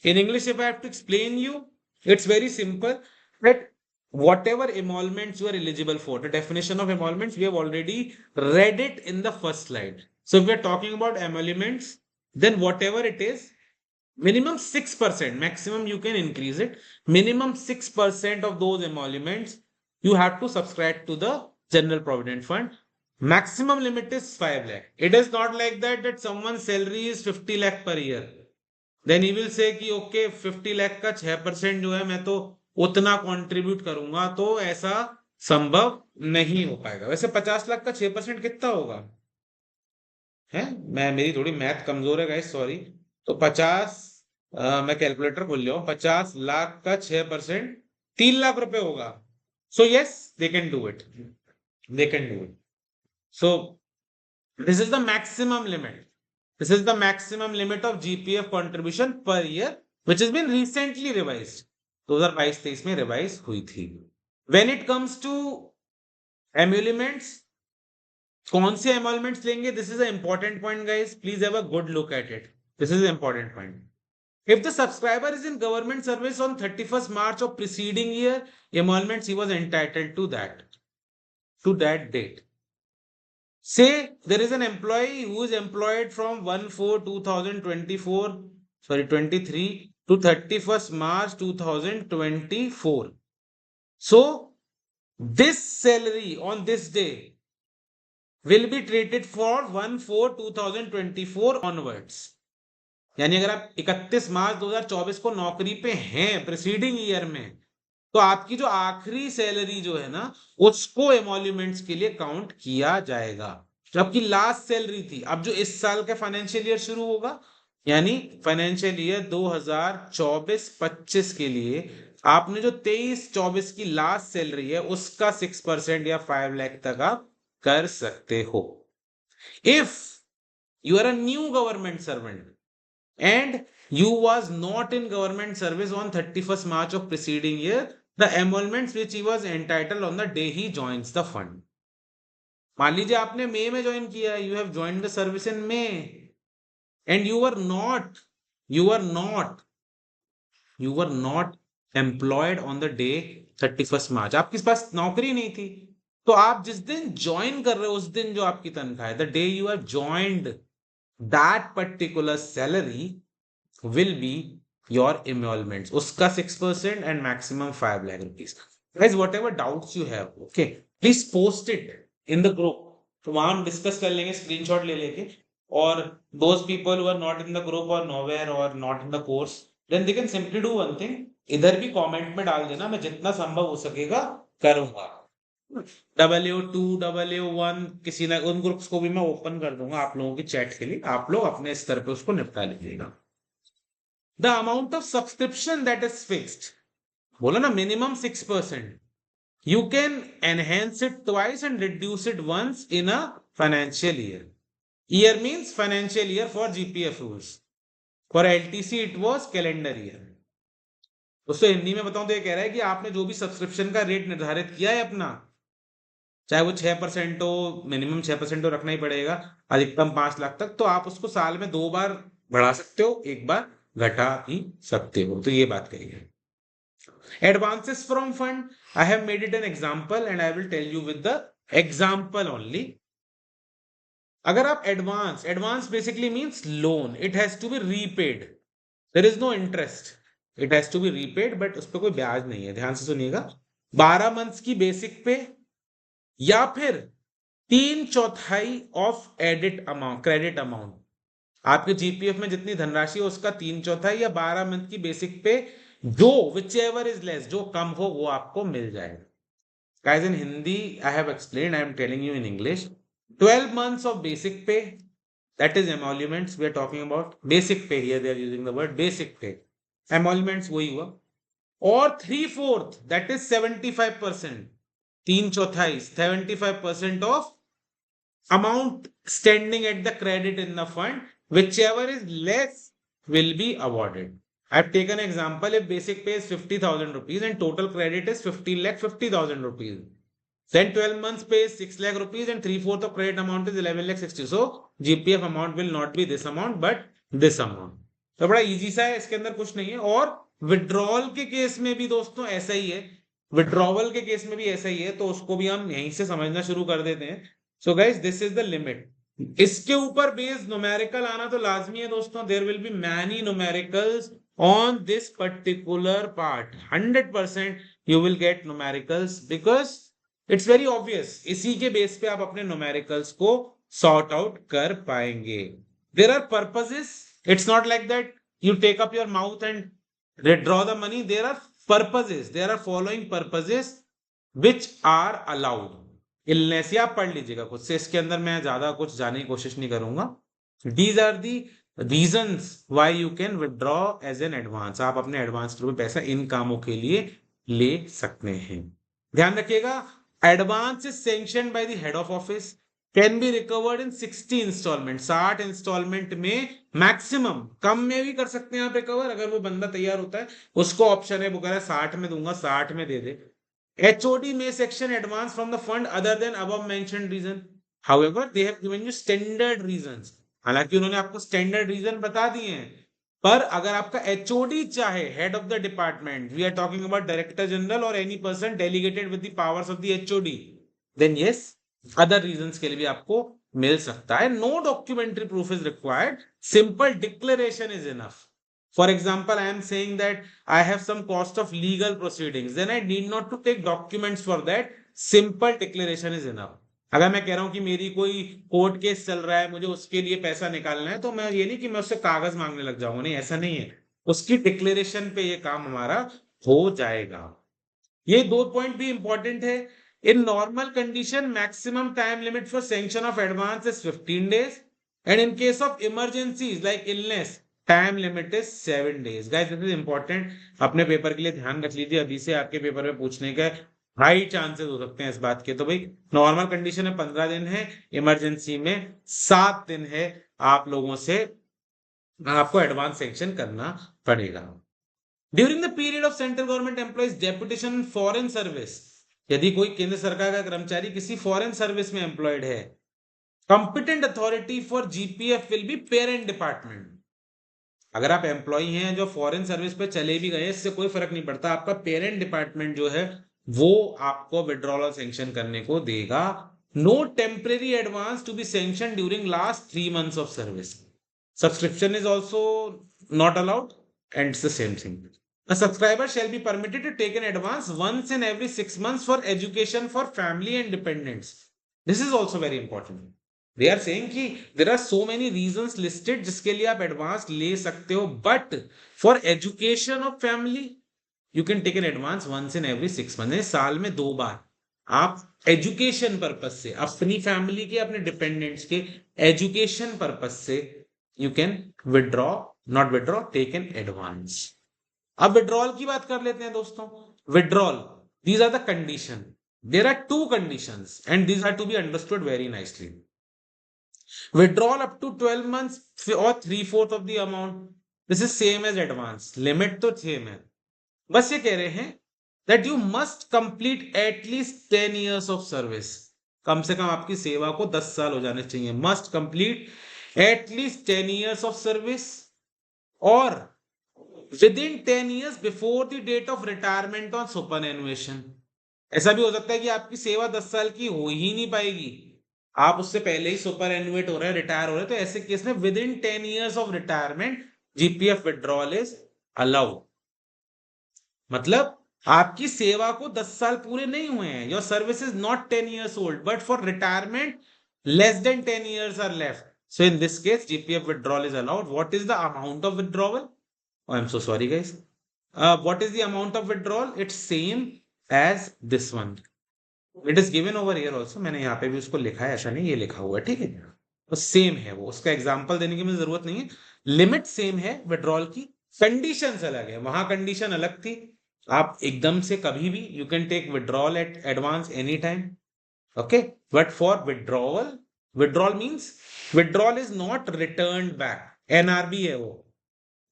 In English, if I have to explain you, it's very simple that whatever emoluments you are eligible for, the definition of emoluments, we have already read it in the first slide. So if we are talking about emoluments, then whatever it is, minimum 6%, maximum you can increase it. Minimum 6% of those emoluments you have to subscribe to the General Provident Fund. Maximum limit is 5 lakh. It is not like that someone's salary is 50 lakh per year. Then he will say कि ओके 50 लाख का 6% जो है मैं तो उतना कंट्रीब्यूट करूंगा, तो ऐसा संभव नहीं हो पाएगा। वैसे 50 लाख का 6% कितना होगा? है, मेरी थोड़ी मैथ कमजोर है गाइस, सॉरी। तो 50, मैं कैलकुलेटर भूल लिया हूँ, 50 लाख का 6% 3 लाख रुपए होगा। So yes, they can do it, they can do it. So this is the maximum limit. This is the maximum limit of GPF contribution per year, which has been recently revised. 2022-23 में रिवाइज हुई थी. When it comes to emoluments, कौन से emoluments लेंगे? This is an important point, guys. Please have a good look at it. This is an important point. If the subscriber is in government service on 31st March of preceding year, emoluments he was entitled to that date. Say there is an employee who is employed from 1/4/2024, 23 to 31st March 2024. So this salary on this day will be treated for 1/4/2024 onwards. यानी अगर आप 31 मार्च 2024 को नौकरी पे हैं प्रीसीडिंग ईयर में, तो आपकी जो आखिरी सैलरी जो है ना, उसको एमोल्यूमेंट्स के लिए काउंट किया जाएगा, जो आपकी लास्ट सैलरी थी। अब जो इस साल का फाइनेंशियल ईयर शुरू होगा, यानी फाइनेंशियल ईयर 2024-25 के लिए आपने जो 23-24 की लास्ट सैलरी है, उसका 6% या 5 लाख तक आप कर सकते हो। If you are a new government servant and you was not in government service on 31st March of preceding year, the emoluments which he was entitled on the day he joins the fund. मान लीजिए आपने मई में ज्वाइन किया, you have joined the service in May and you were not employed on the day 31st March. आपके पास नौकरी नहीं थी, तो आप जिस दिन ज्वाइन कर रहे हो उस दिन जो आपकी तनख्वाह है, the day you have joined, that particular salary will be your emoluments. Uska 6% and maximum 5 lakh rupees. Guys, whatever doubts you have, okay, please post it in the group. तो वहां हम डिस्कस कर लेंगे स्क्रीनशॉट ले लेके. और those people who are not in the group or nowhere or not in the course, then they can simply do one thing. इधर भी कमेंट में डाल देना, मैं जितना संभव हो सकेगा करूंगा. W2 W1 किसी ना, उन ग्रुप्स को भी मैं ओपन कर दूंगा आप लोगों की चैट के लिए. आप लोग अपने स्तर पे उसको निपटा लीजिएगा. The amount of subscription that is fixed, बोला ना minimum 6%. You can enhance it twice and reduce it once in a financial year. Year means financial year for GPF rules. For LTC it was calendar year. दोस्तों हिंदी में बताऊं तो ये कह रहा है कि आपने जो भी सब्सक्रिप्शन का रेट निर्धारित किया है अपना, चाहे वो 6% हो, मिनिमम 6% तो रखना ही पड़ेगा, अधिकतम 5 लाख तक, तो आप उसको साल में 2 बार बढ़ा सकते हो, 1 बार घटा ही सकते हो. तो ये बात कही है. Advances from fund, I have made it an example and I will tell you with the example only. अगर आप advance basically means loan, it has to be repaid, there is no interest, it has to be repaid, but उस पर कोई ब्याज नहीं है. ध्यान से सुनिएगा. 12 मंथ्स की बेसिक पे या फिर 3/4 of edit amount, credit amount, आपके जीपीएफ में जितनी धनराशि है उसका 3/4 या 12 मंथ की बेसिक पे जो whichever is less, जो कम हो वो आपको मिल जाएगा. Guys, in Hindi I have explained, I am telling you in English. 12 months of basic pay, that is emoluments we are talking about. Basic pay, here they are using the word basic pay. Emoluments वही हुआ. और 3/4, that is 75%, 3/4, 75% of amount standing at the credit in the fund, whichever is less will be awarded. I've taken an example. If basic pay is 50,000 rupees and total credit is 15 lakh 50,000 rupees, then 12 months pay is 6 lakh rupees and 3/4 of credit amount is 11 lakh 60. So GPF amount will not be this amount but this amount. तो बड़ा इजी सा है, इसके अंदर कुछ नहीं है। और विड्रॉल के केस में भी दोस्तों ऐसा ही है, विड्रॉवल के केस में भी ऐसा ही है, तो उसको भी हम यहीं से समझना शुरू कर देते हैं। So guys this is the limit. इसके ऊपर बेस्ड न्यूमेरिकल आना तो लाजमी है दोस्तों। There will be many numericals on this particular part. 100% you will get numericals because it's very obvious, इसी के बेस पे आप अपने numericals को sort out कर पाएंगे। There are purposes. It's not like that you take up your mouth and withdraw the money. There are purposes. There are following purposes which are allowed. Illness या आप पढ़ लीजिएगा खुद से, इसके अंदर मैं ज्यादा कुछ जाने की कोशिश नहीं करूंगा। These are the reasons why you can withdraw as an advance. आप अपने एडवांस में पैसा इन कामों के लिए ले सकते हैं। ध्यान रखिएगा, advance is sanction by the head of office, can be recovered in 60 instalment. 60 instalment में मैक्सिमम, कम में भी कर सकते हैं आप रिकवर, अगर वो बंदा तैयार होता है, उसको ऑप्शन है, वो कह रहा है 60 में दूंगा, 60 में दे दे। HOD may section advance from the fund other than above mentioned reason. However, they have given you standard reasons. हालांकि उन्होंने आपको स्टैंडर्ड रीजन बता दिए हैं, पर अगर आपका एचओडी चाहे, head of the department, we are talking about director general और any person delegated with the powers of the HOD, then yes other reasons के लिए भी आपको मिल सकता है। No documentary proof is required, simple declaration is enough. For example, I am saying that I have some cost of legal proceedings, then I need not to take documents for that. Simple declaration is enough. अगर मैं कह रहा हूं कि मेरी कोई कोर्ट केस चल रहा है, मुझे उसके लिए पैसा निकालना है, तो मैं ये नहीं कि मैं उससे कागज मांगने लग जाऊंगा, नहीं, ऐसा नहीं है। उसकी डिक्लेरेशन पे ये काम हमारा हो जाएगा। ये 2 पॉइंट भी इंपॉर्टेंट है। In normal condition maximum time limit for sanction of advance is 15 days and in case of emergencies like illness time limit is 7 days। Guys this is important, अपने पेपर के लिए ध्यान रख लीजिए, अभी से आपके पेपर में पूछने का हाई चांसेस हो सकते हैं इस बात के। तो भाई नॉर्मल कंडीशन में 15 दिन है, इमरजेंसी में 7 दिन है, आप लोगों से आपको एडवांस सैंक्शन करना पड़ेगा। During the period of central government employees deputation foreign service, यदि कोई केंद्र सरकार का कर्मचारी किसी फॉरेन सर्विस में एम्प्लॉयड है, competent authority for GPF will be parent department. अगर आप एम्प्लॉय हैं जो फॉरेन सर्विस पे चले भी गए, इससे कोई फर्क नहीं पड़ता, आपका पेरेंट डिपार्टमेंट जो है वो आपको विड्रॉल सैंक्शन करने को देगा। No temporary advance to be sanction during last 3 months of service. Subscription is also not allowed and it's the same thing. A subscriber shall be permitted to take an advance once in every 6 months for education for family and dependents. This is also very important. They are saying कि there are so many reasons listed जिसके लिए आप एडवांस ले सकते हो, but for education of family you can take an advance once in every 6 months। साल में 2 बार आप एजुकेशन पर्पस से, अपनी फैमिली के, अपने डिपेंडेंट्स के एजुकेशन पर्पस से you can withdraw, not withdraw, take an advance. अब विड्रॉल की बात कर लेते हैं दोस्तों। Withdrawal, these are the condition. There are 2 conditions and these are to be understood very nicely. Withdrawal up to 12 months or 3/4 of the amount, this is same as advance, limit तो same है। बस ये कह रहे हैं that you must complete at least 10 years of service। कम से कम आपकी सेवा को 10 साल हो जाने चाहिए। must complete at least 10 years of service और within 10 years before the date of retirement on superannuation। ऐसा भी हो सकता है कि आपकी सेवा 10 साल की हो ही नहीं पाएगी, आप उससे पहले ही सुपर एनुएट हो रहे हैं, रिटायर हो रहे हैं, तो ऐसे केस में with in 10 years of retirement GPF withdrawal is allowed. मतलब आपकी सेवा को 10 साल पूरे नहीं हुए हैं, your service is not 10 years old but for retirement less than 10 years are left, so in this case GPF withdrawal is allowed. What is the amount of withdrawal? I am so sorry guys, what is the amount of withdrawal? It's same as this one, it is given over here also. मैंने यहाँ पे भी उसको लिखा है, ऐसा नहीं ये लिखा हुआ है, ठीक है, तो सेम है वो, उसका एग्जांपल देने की मुझे जरूरत नहीं है। लिमिट सेम है विड्रॉल की, कंडीशंस अलग है, वहां कंडीशन अलग थी। आप एकदम से कभी भी you can take withdrawal at advance any time, okay, but for withdrawal, withdrawal means withdrawal is not return back, NRB है वो,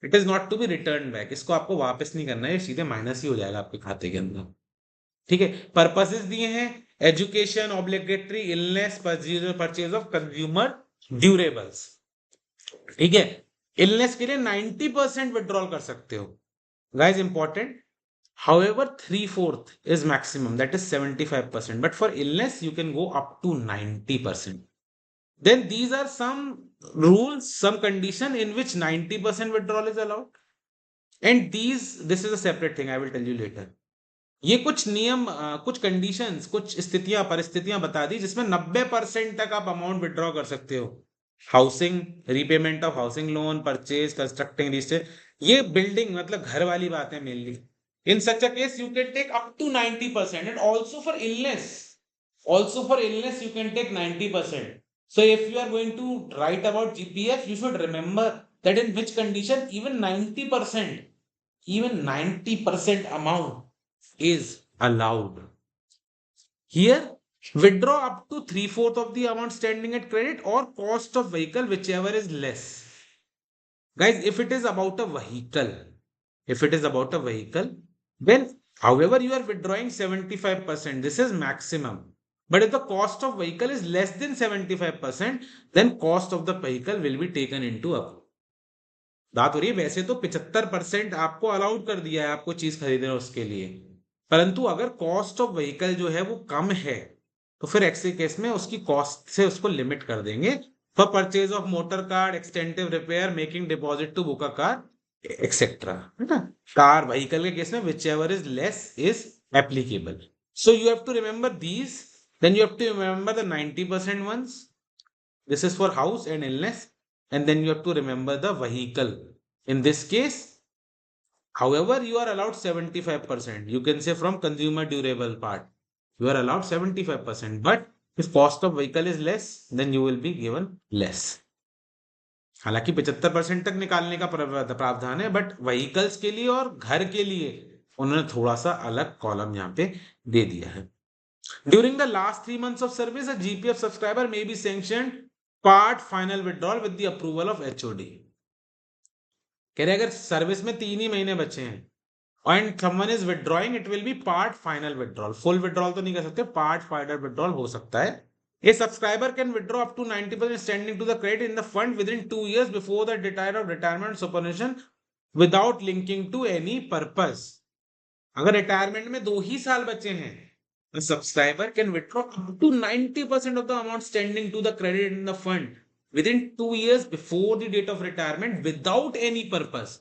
it is not to be return back, इसको आपको वापस नहीं करना है, ये सीधे माइनस ही हो जाएगा आपके खाते के अंदर। ठीक है, पर्पसेस दिए हैं, education, obligatory, illness, purchase of consumer durables. ठीक है, इलनेस के लिए 90% विड्रॉल कर सकते हो guys, important. However, 3/4 is maximum, that is 75%. But for illness, you can go up to 90%. Then these are some rules, some condition in which 90% withdrawal is allowed. And this is a separate thing. I will tell you later. ये कुछ नियम, कुछ कंडीशंस, कुछ स्थितियां, परिस्थितियां बता दी जिसमें 90% तक आप अमाउंट विड्रॉ कर सकते हो। Housing, repayment of housing loan, purchase, constructing, register, ये बिल्डिंग मतलब घर वाली बात है mainly. In such a case, you can take up to 90%, and also for illness, you can take 90%. So if you are going to write about GPF, you should remember that in which condition even 90% amount is allowed. Here, withdraw up to 3/4 of the amount standing at credit or cost of vehicle, whichever is less. Guys, if it is about a vehicle, then however you are withdrawing 75%, this is maximum. But if the cost of vehicle is less than 75%, then cost of the vehicle will be taken into account. बात हो रही है, वैसे तो 75% आपको अलाउड कर दिया है आपको चीज खरीदना उसके लिए, परंतु अगर कॉस्ट ऑफ व्हीकल जो है वो कम है तो फिर ऐसे केस में उसकी कॉस्ट से उसको लिमिट कर देंगे। For purchase of motor car, extensive repair, making deposit to book a car, etcetera, है ना। कार व्हीकल के केस में whichever is less is applicable. So you have to remember these, then you have to remember the 90% ones. This is for house and illness, and then you have to remember the vehicle. In this case, however, you are allowed 75%. You can say from consumer durable part, you are allowed 75%. But if cost of vehicle is less, then you will be given less. हालांकि 75% तक निकालने का प्रावधान है, बट व्हीकल्स के लिए और घर के लिए उन्होंने थोड़ा सा अलग कॉलम यहाँ पे दे दिया है। During the last 3 months of service, a GPF subscriber may be sanctioned part final withdrawal with the approval of HOD. कह रहे अगर सर्विस में 3 ही महीने बचे हैं and someone is withdrawing, it will be part final withdrawal. Full withdrawal तो नहीं कर सकते, part final withdrawal हो सकता है। A subscriber can withdraw up to 90% standing to the credit in the fund within 2 years before the date of retirement superannuation without linking to any purpose. अगर रिटायरमेंट में 2 ही साल बचे हैं, the subscriber can withdraw up to 90% of the amount standing to the credit in the fund within 2 years before the date of retirement without any purpose.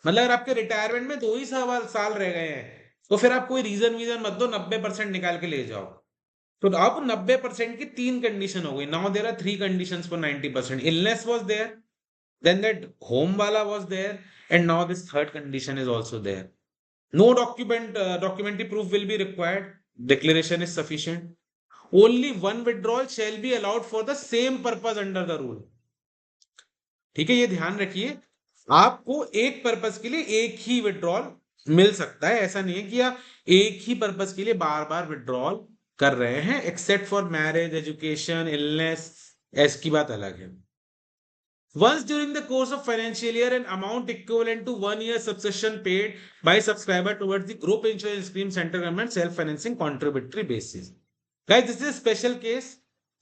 मतलब अगर आपके रिटायरमेंट में 2 ही साल रह गए हैं तो फिर आप कोई रीजन मत दो, 90% निकाल के ले जाओ। तो अब 90% की 3 कंडीशन हो गई। Now there are 3 conditions for 90%। Illness was there, then that home वाला was there, and now this third condition is also there. No documentary proof will be required. Declaration is sufficient. Only one withdrawal shall be allowed for the same purpose under the rule. ठीक है, ये ध्यान रखिए, आपको एक पर्पस के लिए एक ही विड्रॉल मिल सकता है। ऐसा नहीं है कि आप एक ही पर्पस के लिए बार बार विड्रॉल कर रहे हैं, except for marriage, education, illness, इसकी बात अलग है। Once during the course of financial year, an amount equivalent to 1 year subscription paid by subscriber towards the group insurance scheme, central government self-financing contributory basis. Guys, this is a special case.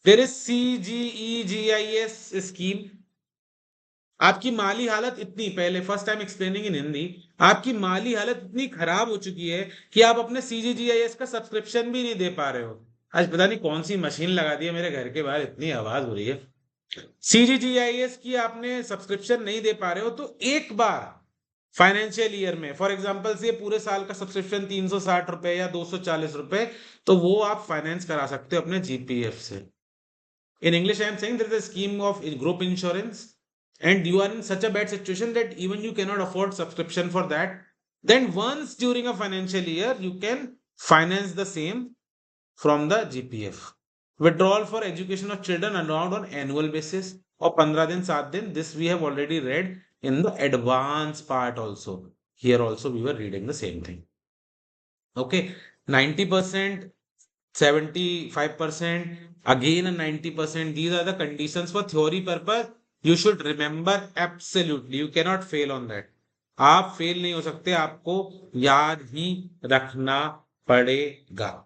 There is CGEGIS scheme. आपकी माली हालत इतनी, पहले फर्स्ट टाइम एक्सप्लेनिंग इन हिंदी, आपकी माली हालत इतनी खराब हो चुकी है कि आप अपने CGGIS का सब्सक्रिप्शन भी नहीं दे पा रहे हो। आज पता नहीं कौन सी मशीन लगा दी है मेरे घर के बाहर, इतनी आवाज हो रही है। CGGIS की आपने सब्सक्रिप्शन नहीं दे पा रहे हो तो एक बार फाइनेंशियल ईयर में, फॉर एग्जांपल से पूरे साल का सब्सक्रिप्शन 360 रुपए या 240 रुपए, तो वो आप फाइनेंस करा सकते हो अपने GPF से। In English, I am saying there is a scheme of group insurance and you are in such a bad situation that even you cannot afford subscription for that, then once during a financial year you can finance the same from the GPF. Withdrawal for education of children allowed on annual basis or 15 दिन 7 दिन, this we have already read in the advance part also. Here also we were reading the same thing. Okay, 90%, 75%, again a 90%, these are the conditions for theory purpose. You should remember absolutely, you cannot fell on that. आप फेल नहीं हो सकते, आपको याद ही रखना पड़ेगा।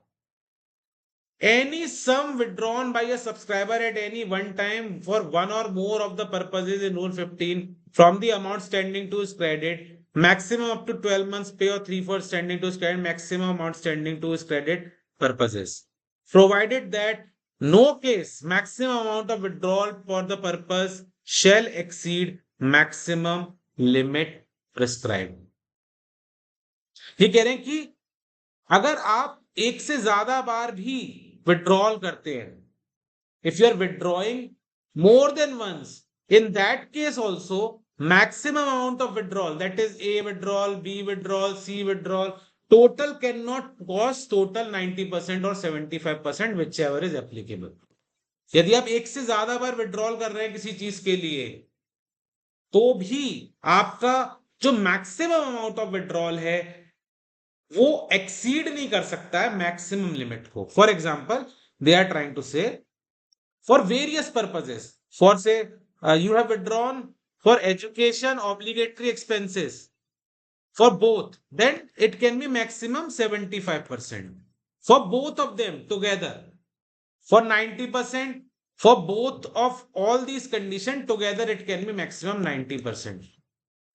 Any sum withdrawn by a subscriber at any one time for one or more of the purposes in Rule 15 from the amount standing to his credit, maximum up to 12 months pay or 3/4 standing to his credit, maximum amount standing to his credit purposes. Provided that no case maximum amount of withdrawal for the purpose shall exceed maximum limit prescribed. ये कह रहे हैं कि अगर आप एक से ज्यादा बार भी विड्रॉल करते हैं, if you are withdrawing more than once, in that case also maximum amount of withdrawal, that is A withdrawal, B withdrawal, C withdrawal, total can not cross total 90% or 75%, which ever is applicable. यदि आप एक से ज्यादा बार विड्रॉल कर रहे हैं किसी चीज के लिए, तो भी आपका जो मैक्सिमम अमाउंट ऑफ विड्रॉल है वो एक्सीड नहीं कर सकता है मैक्सिमम लिमिट को। For example, they are trying to say for various purposes, for say you have withdrawn for education obligatory expenses for both, then it can be maximum 75% for both of them together, for 90%, for both of all these condition together it can be maximum 90%।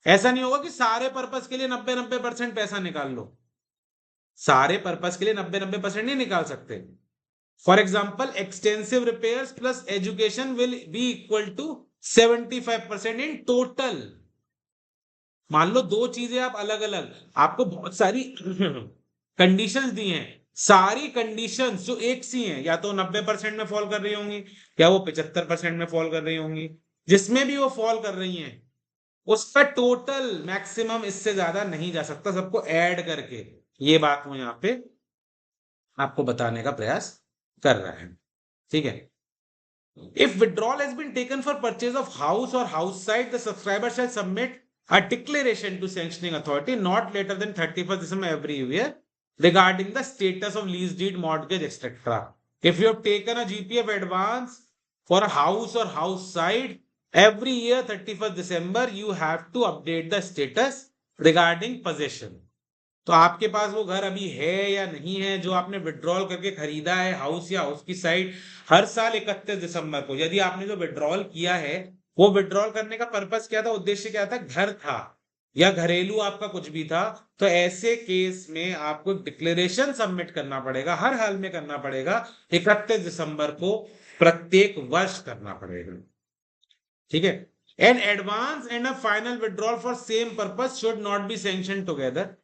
ऐसा नहीं होगा कि सारे पर्पस के लिए 90% पैसा निकाल लो, सारे पर्पस के लिए 90% नहीं निकाल सकते। For example, extensive repairs plus education will be equal to 75% in total. मान लो दो चीजें आप अलग अलग, आपको बहुत सारी कंडीशंस दी हैं, सारी कंडीशंस जो एक सी हैं, या तो 90% में फॉल कर रही होंगी या वो 75% में फॉल कर रही होंगी, जिसमें भी वो फॉल कर रही हैं उसका टोटल मैक्सिमम इससे ज्यादा नहीं जा सकता, सबको ऐड करके। ये बात वो यहां पे आपको बताने का प्रयास कर रहा है, ठीक है। If withdrawal has been taken for purchase of house और house site, the subscriber shall submit a declaration to sanctioning authority not later than 31st December every year regarding the status of lease deed, mortgage, etc. If you have taken a GPF advance for a house or house site, every year 31st December you have to update the status regarding possession. तो आपके पास वो घर अभी है या नहीं है जो आपने विड्रॉल करके खरीदा है, हाउस या हाउस की साइट, हर साल 31 दिसंबर को, यदि आपने जो विड्रॉल किया है वो विड्रॉल करने का पर्पस क्या था, उद्देश्य क्या था, घर था या घरेलू आपका कुछ भी था, तो ऐसे केस में आपको डिक्लेरेशन सबमिट करना पड़ेगा, हर हाल में करना पड़ेगा, 31 दिसंबर को प्रत्येक वर्ष करना पड़ेगा, ठीक है। An advance and a final withdrawal for same purpose should not be sanction together.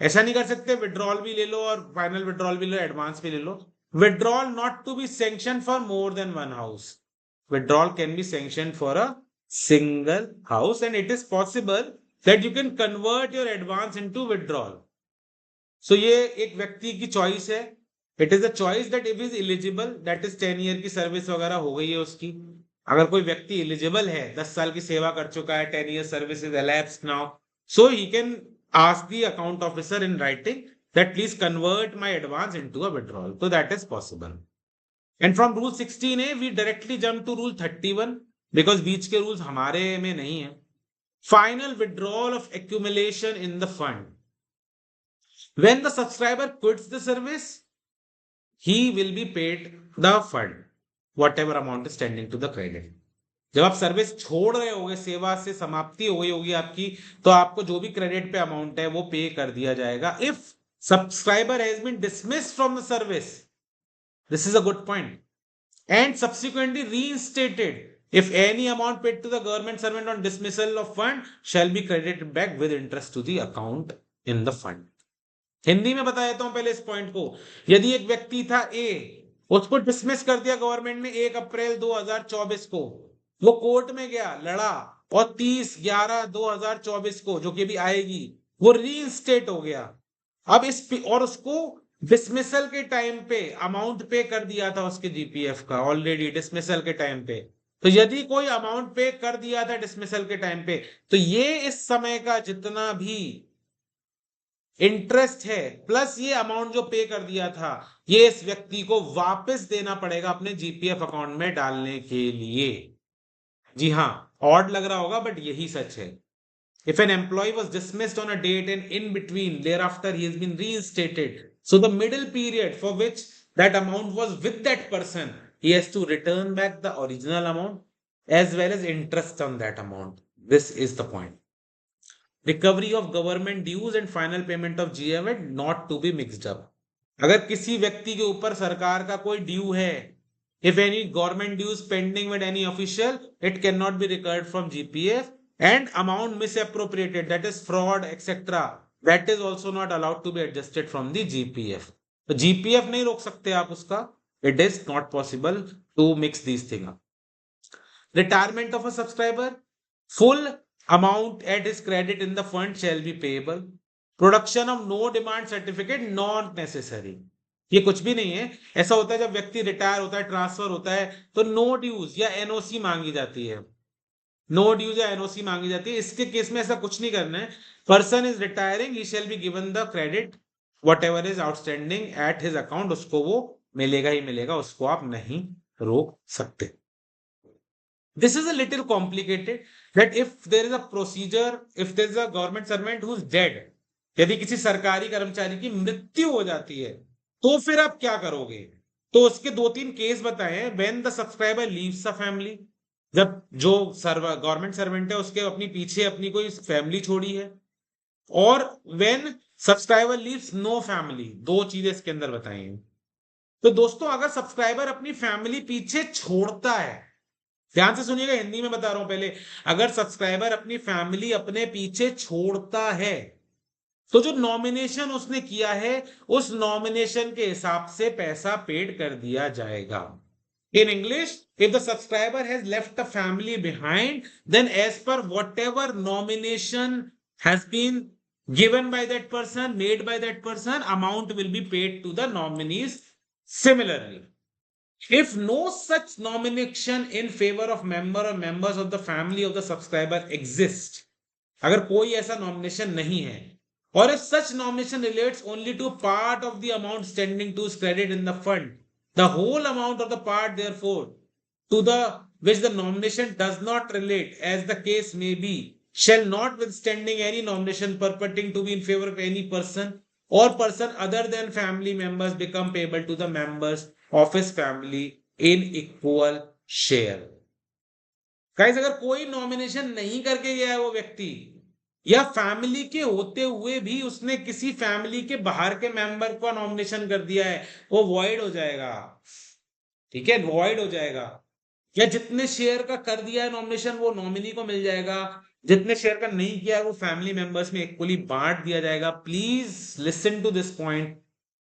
ऐसा नहीं कर सकते विड्रॉल भी ले लो और फाइनल विड्रॉल भी लो, एडवांस भी ले लो। Withdrawal not to be sanction for more than one house, withdrawal can be sanctioned for a single house and it is possible that you can convert your advance into withdrawal. So ये एक व्यक्ति की चॉइस है, it is a choice that if is eligible, that is 10 year की सर्विस वगैरह हो गई है उसकी, अगर कोई व्यक्ति एलिजिबल है, 10 साल की सेवा कर चुका है, 10 year service is elapsed now, so he can ask the account officer in writing that please convert my advance into a withdrawal, so that is possible. And from rule 16A we directly jump to rule 31 because बीच के rules हमारे में नहीं है। Final withdrawal of accumulation in the fund. When the subscriber quits the service, he will be paid the fund, whatever amount is standing to the credit. जब आप सर्विस छोड़ रहे होगे, सेवा से समाप्ति हो गई होगी आपकी, तो आपको जो भी क्रेडिट पे अमाउंट है वो पे कर दिया जाएगा। If subscriber has been dismissed from the service, this is a good point, and subsequently reinstated, if any amount paid to the government servant on dismissal of fund shall be credited back with interest to the account in the fund. Hindi में बता देता हूं पहले इस पॉइंट को। यदि एक व्यक्ति था ए, उसको डिसमिस कर दिया गवर्नमेंट ने 1 अप्रैल 2024 को, वो कोर्ट में गया, लड़ा, और 30/11/2024 को, जो कि भी आएगी, वो रीइंस्टेट हो गया। अब इस और उसको डिसमिसल के टाइम पे अमाउंट पे कर दिया था उसके जीपीएफ का ऑलरेडी डिसमिसल के टाइम पे, तो यदि कोई अमाउंट पे कर दिया था डिसमिसल के टाइम पे, तो ये इस समय का जितना भी इंटरेस्ट है प्लस ये अमाउंट जो पे कर दिया था, ये इस व्यक्ति को वापस देना पड़ेगा अपने जीपीएफ अकाउंट में डालने के लिए। जी हाँ, ऑड लग रहा होगा बट यही सच है. If an employee was dismissed on a date and in between thereafter he has been reinstated, so the middle period for which that amount was with that person, he has to return back the original amount as well as interest on that amount. This is the point. Recovery of government dues and final payment of GMT not to be mixed up. अगर किसी व्यक्ति के ऊपर सरकार का कोई ड्यू है, if any government dues pending with any official, it cannot be recovered from GPF, and amount misappropriated, that is fraud, etc., that is also not allowed to be adjusted from the GPF. तो GPF नहीं रोक सकते आप उसका. It is not possible to mix these things up. Retirement of a subscriber, full amount at his credit in the fund shall be payable. Production of no demand certificate not necessary. ये कुछ भी नहीं है. ऐसा होता है जब व्यक्ति रिटायर होता है, ट्रांसफर होता है, तो नो ड्यूज या एनओसी मांगी जाती है. नो ड्यूज या एनओसी मांगी जाती है. इसके केस में ऐसा कुछ नहीं करना है. Person is retiring, he shall be given the credit what ever is outstanding at his account. उसको वो मिलेगा ही मिलेगा, उसको आप नहीं रोक सकते. This is a little complicated that if there is a procedure, if there is a government servant who is dead, यदि किसी सरकारी कर्मचारी की मृत्यु हो जाती है तो फिर आप क्या करोगे. तो उसके 2-3 केस बताए हैं. When the subscriber leaves the family, जब जो गवर्नमेंट सर्वेंट है उसके अपनी पीछे अपनी कोई फैमिली छोड़ी है, और when subscriber leaves no family, 2 चीजें इसके अंदर बताई हैं. तो दोस्तों अगर सब्सक्राइबर अपनी फैमिली पीछे छोड़ता है, ध्यान से सुनिएगा, हिंदी में बता रहा हूं पहले, अगर सब्सक्राइबर अपनी फैमिली अपने पीछे छोड़ता है तो जो नॉमिनेशन उसने किया है उस नॉमिनेशन के हिसाब से पैसा पेड कर दिया जाएगा. In English, if the subscriber has left a family behind, then as per whatever nomination has been given by that person, made by that person, amount will be paid to the nominees similarly. If no such nomination in favor of member or members of the family of the subscriber exist, अगर कोई ऐसा nomination नहीं है, or if such nomination relates only to part of the amount standing to his credit in the fund, the whole amount of the part therefore to the which the nomination does not relate, as the case may be, shall notwithstanding any nomination purporting to be in favor of any person or person other than family members become payable to the members of his family in equal share. Guys अगर कोई नॉमिनेशन नहीं करके गया है वो व्यक्ति, या फैमिली के होते हुए भी उसने किसी फैमिली के बाहर के मेंबर को नॉमिनेशन कर दिया है, वो वॉइड हो जाएगा. ठीक है, वॉइड हो जाएगा. या जितने शेयर का कर दिया है नॉमिनेशन वो नॉमिनी को मिल जाएगा, जितने शेयर का नहीं किया है वो फैमिली मेंबर्स में इक्वली बांट दिया जाएगा. Please listen to this point.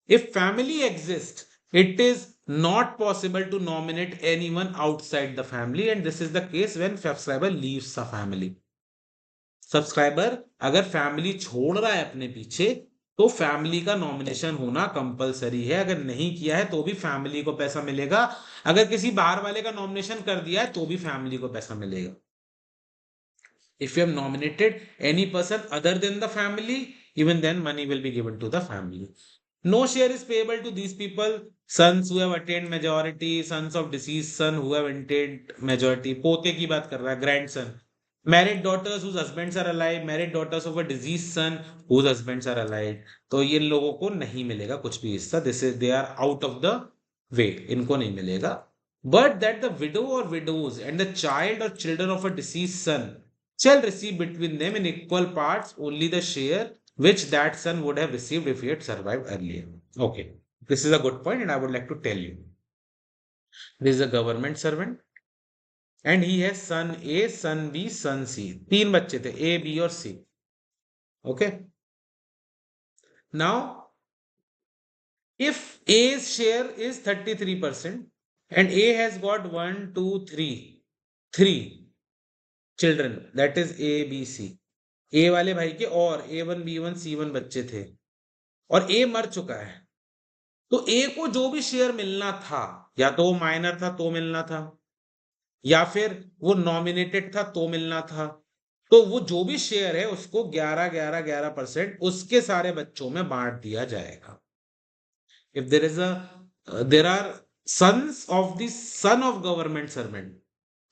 If family exist, it is not possible to nominate anyone outside the family, and this is the case when subscriber leaves the family. Subscriber अगर फैमिली छोड़ रहा है अपने पीछे तो फैमिली का नॉमिनेशन होना कंपलसरी है. अगर नहीं किया है तो भी फैमिली को पैसा मिलेगा. अगर किसी बाहर वाले का नॉमिनेशन कर दिया है तो भी फैमिली को पैसा मिलेगा. If you have nominated any person other than the family, even then money will be given to the family. No share is payable to these people, sons who have attained majority, sons of deceased son who have attained majority. पोते की बात कर रहा है, grandson. Married daughters whose husbands are alive, married daughters of a deceased son whose husbands are alive. तो ये लोगों को नहीं मिलेगा कुछ भी हिस्सा. This is they are out of the way. इनको नहीं मिलेगा. But that the widow or widows and the child or children of a deceased son shall receive between them in equal parts only the share which that son would have received if he had survived earlier. Okay, this is a good point and I would like to tell you. This is a government servant and he has son A, son B, son C. 3 बच्चे थे, A, B और C. Okay. Now, if A's share is 33% and A has got 1, 2, 3 children, that is A, B, C. ए वाले भाई के और A1, B1, C1 बच्चे थे और ए मर चुका है, तो ए को जो भी शेयर मिलना था, या तो वो माइनर था तो मिलना था, या फिर वो नॉमिनेटेड था तो मिलना था, तो वो जो भी शेयर है उसको 11% उसके सारे बच्चों में बांट दिया जाएगा. If there are sons of the son of government servant,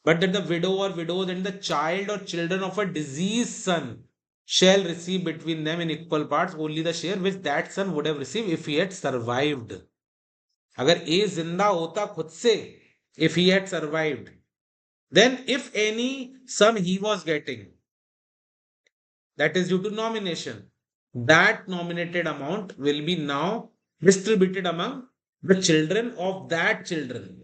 but that the widow or widows and the child or children of a deceased son shall receive between them in equal parts only the share which that son would have received if he had survived. अगर ए जिंदा होता खुद से, if he had survived, then if any sum he was getting that is due to nomination, that nominated amount will be now distributed among the children of that children,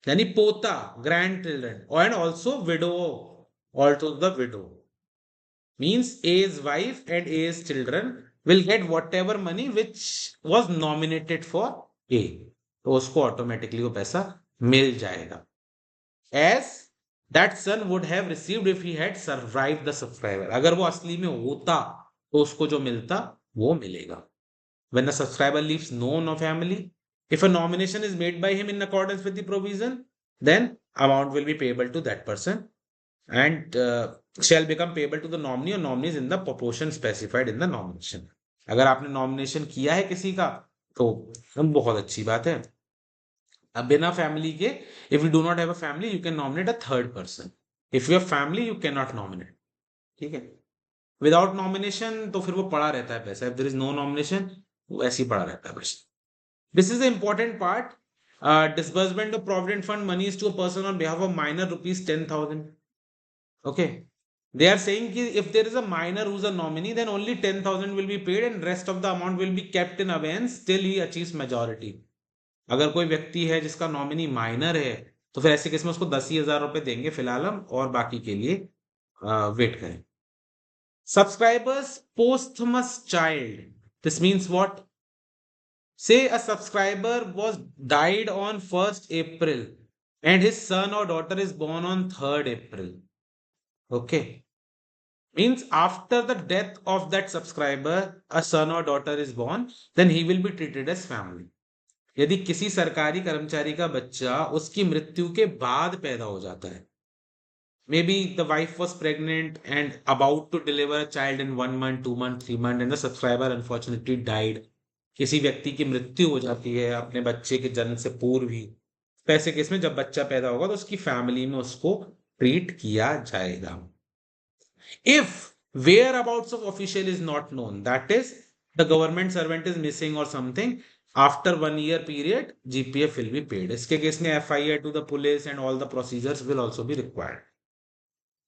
yani pota, grandchildren, and also widow, also the widow. Means A's wife and A's children will get whatever money which was nominated for A. तो उसको ऑटोमेटिकली वो पैसा मिल जाएगा, as that son would have received if he had survived the subscriber. अगर वो असली में होता तो उसको जो मिलता वो मिलेगा. When the subscriber leaves no family, if a nomination is made by him in accordance with the provision, then amount will be payable to that person and shall become payable to the nominee or nominees in the proportion specified in the nomination. अगर आपने नॉमिनेशन किया है किसी का तो बहुत अच्छी बात है. अब बिना फैमिली के, if you do not have a family, you can nominate a third person. If you have family you can not nominate. ठीक है. विदाउट नॉमिनेशन तो फिर वो पड़ा रहता है पैसा. If there is no nomination वो ऐसे ही पड़ा रहता है पैसा. This is the important part. Disbursement of provident fund monies to a person on behalf of minor rupees 10,000. Okay, they are saying कि if there is a minor who's a nominee, then only 10,000 will be paid and rest of the amount will be kept in abeyance till he achieves majority. अगर कोई व्यक्ति है जिसका नॉमिनी माइनर है तो फिर ऐसे केस में उसको 10,000 रुपए देंगे फिलहाल हम, और बाकी के लिए वेट करें. Subscribers posthumous child. This means what? Say a subscriber was died on 1st April and his son or daughter is born on 3rd April. Okay. Means after the death of that subscriber, a son or daughter is born, then he will be treated as family. यदि किसी सरकारी कर्मचारी का बच्चा उसकी मृत्यु के बाद पैदा हो जाता है, maybe the wife was pregnant and about to deliver a child in 1 month, 2 month, 3 month, and the subscriber unfortunately died. किसी व्यक्ति की मृत्यु हो जाती है अपने बच्चे के जन्म से पूर्व ही, ऐसे केस में जब बच्चा पैदा होगा तो उसकी फैमिली में उसको ट्रीट किया जाएगा. If whereabouts of official is not known, that is the government servant is missing or something, after 1 year period GPF will be paid. इसके केस में FIR to the police and all the procedures will also be required.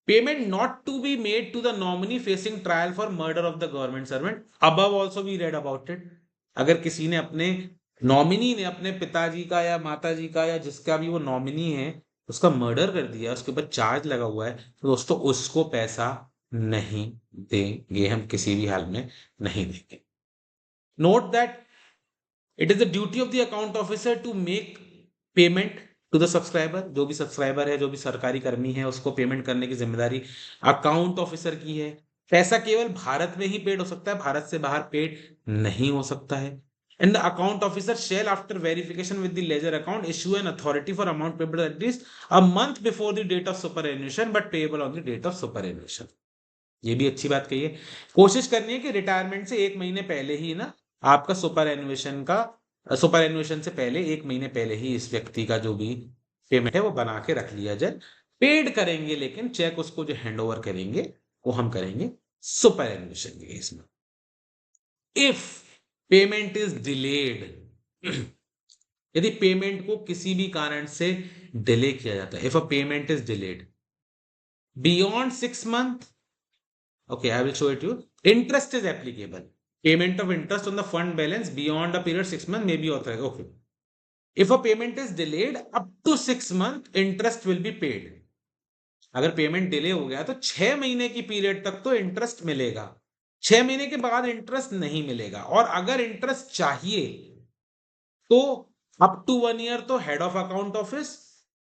Payment not to be made to the nominee facing trial for murder of the government servant. Above also we read about it. अगर किसी ने अपने नॉमिनी ने अपने पिताजी का या माताजी का या जिसका भी वो नॉमिनी है उसका मर्डर कर दिया, उसके ऊपर चार्ज लगा हुआ है, तो दोस्तों उसको पैसा नहीं देंगे, हम किसी भी हाल में नहीं देंगे. Note that it is the duty of the account officer to make payment to the subscriber. जो भी सब्सक्राइबर है, जो भी सरकारी कर्मी है, उसको पेमेंट करने की जिम्मेदारी अकाउंट ऑफिसर की है. पैसा केवल भारत में ही पेड हो सकता है, भारत से बाहर पेड नहीं हो सकता है. And the account officer shall, after verification with the ledger account, issue an authority for amount payable at least a month before the date of superannuation, but payable on the date of superannuation. ये भी अच्छी बात कही है. कोशिश करनी है कि रिटायरमेंट से 1 महीने पहले ही ना आपका सुपरएन्युएशन से पहले 1 महीने पहले ही इस व्यक्ति का जो भी पेमेंट है वो बना के रख लिया जाए. पेड करेंगे लेकिन चेक उसको जो हैंड ओवर करेंगे वो हम करेंगे सुपरएन्युएशन के केस में. इफ पेमेंट इज डिलेड, यदि पेमेंट को किसी भी कारण से डिले किया जाता है, if a payment is delayed beyond 6 months, okay, I will show it to you. Interest is applicable. Payment of interest on the fund balance beyond a period 6 months may be authorized. Okay. If a payment is delayed up to 6 months, interest will be paid. अगर पेमेंट डिले हो गया तो 6 महीने की पीरियड तक तो इंटरेस्ट मिलेगा, 6 महीने के बाद इंटरेस्ट नहीं मिलेगा. और अगर इंटरेस्ट चाहिए तो अप टू 1 ईयर तो हेड ऑफ अकाउंट ऑफिस,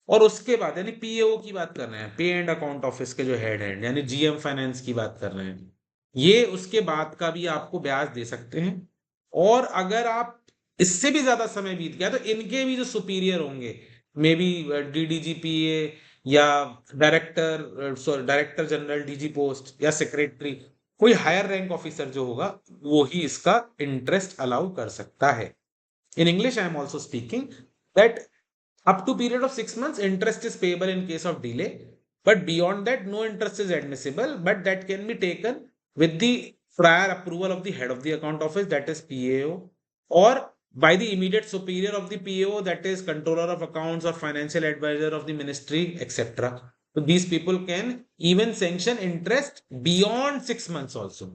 और उसके बाद यानी पीएओ की बात कर रहे हैं, पे एंड अकाउंट ऑफिस के जो हेड हैं, यानी जीएम फाइनेंस की बात कर रहे हैं, ये उसके बाद का भी आपको ब्याज दे सकते हैं. और अगर आप इससे भी ज्यादा समय बीत गया तो इनके भी जो सुपीरियर होंगे, मे बी डीडीजीपीए या डायरेक्टर जनरल डीजी पोस्ट या सेक्रेटरी, कोई हायर रैंक ऑफिसर जो होगा वो ही इसका इंटरेस्ट अलाउ कर सकता है. In English, I am also speaking that Up to period of 6 months, interest is payable in case of delay. But beyond that, no interest is admissible, but that can be taken with the prior approval of the head of the account office, that is PAO, or by the immediate superior of the PAO, that is controller of accounts or financial advisor of the ministry, etc. So these people can even sanction interest beyond 6 months also,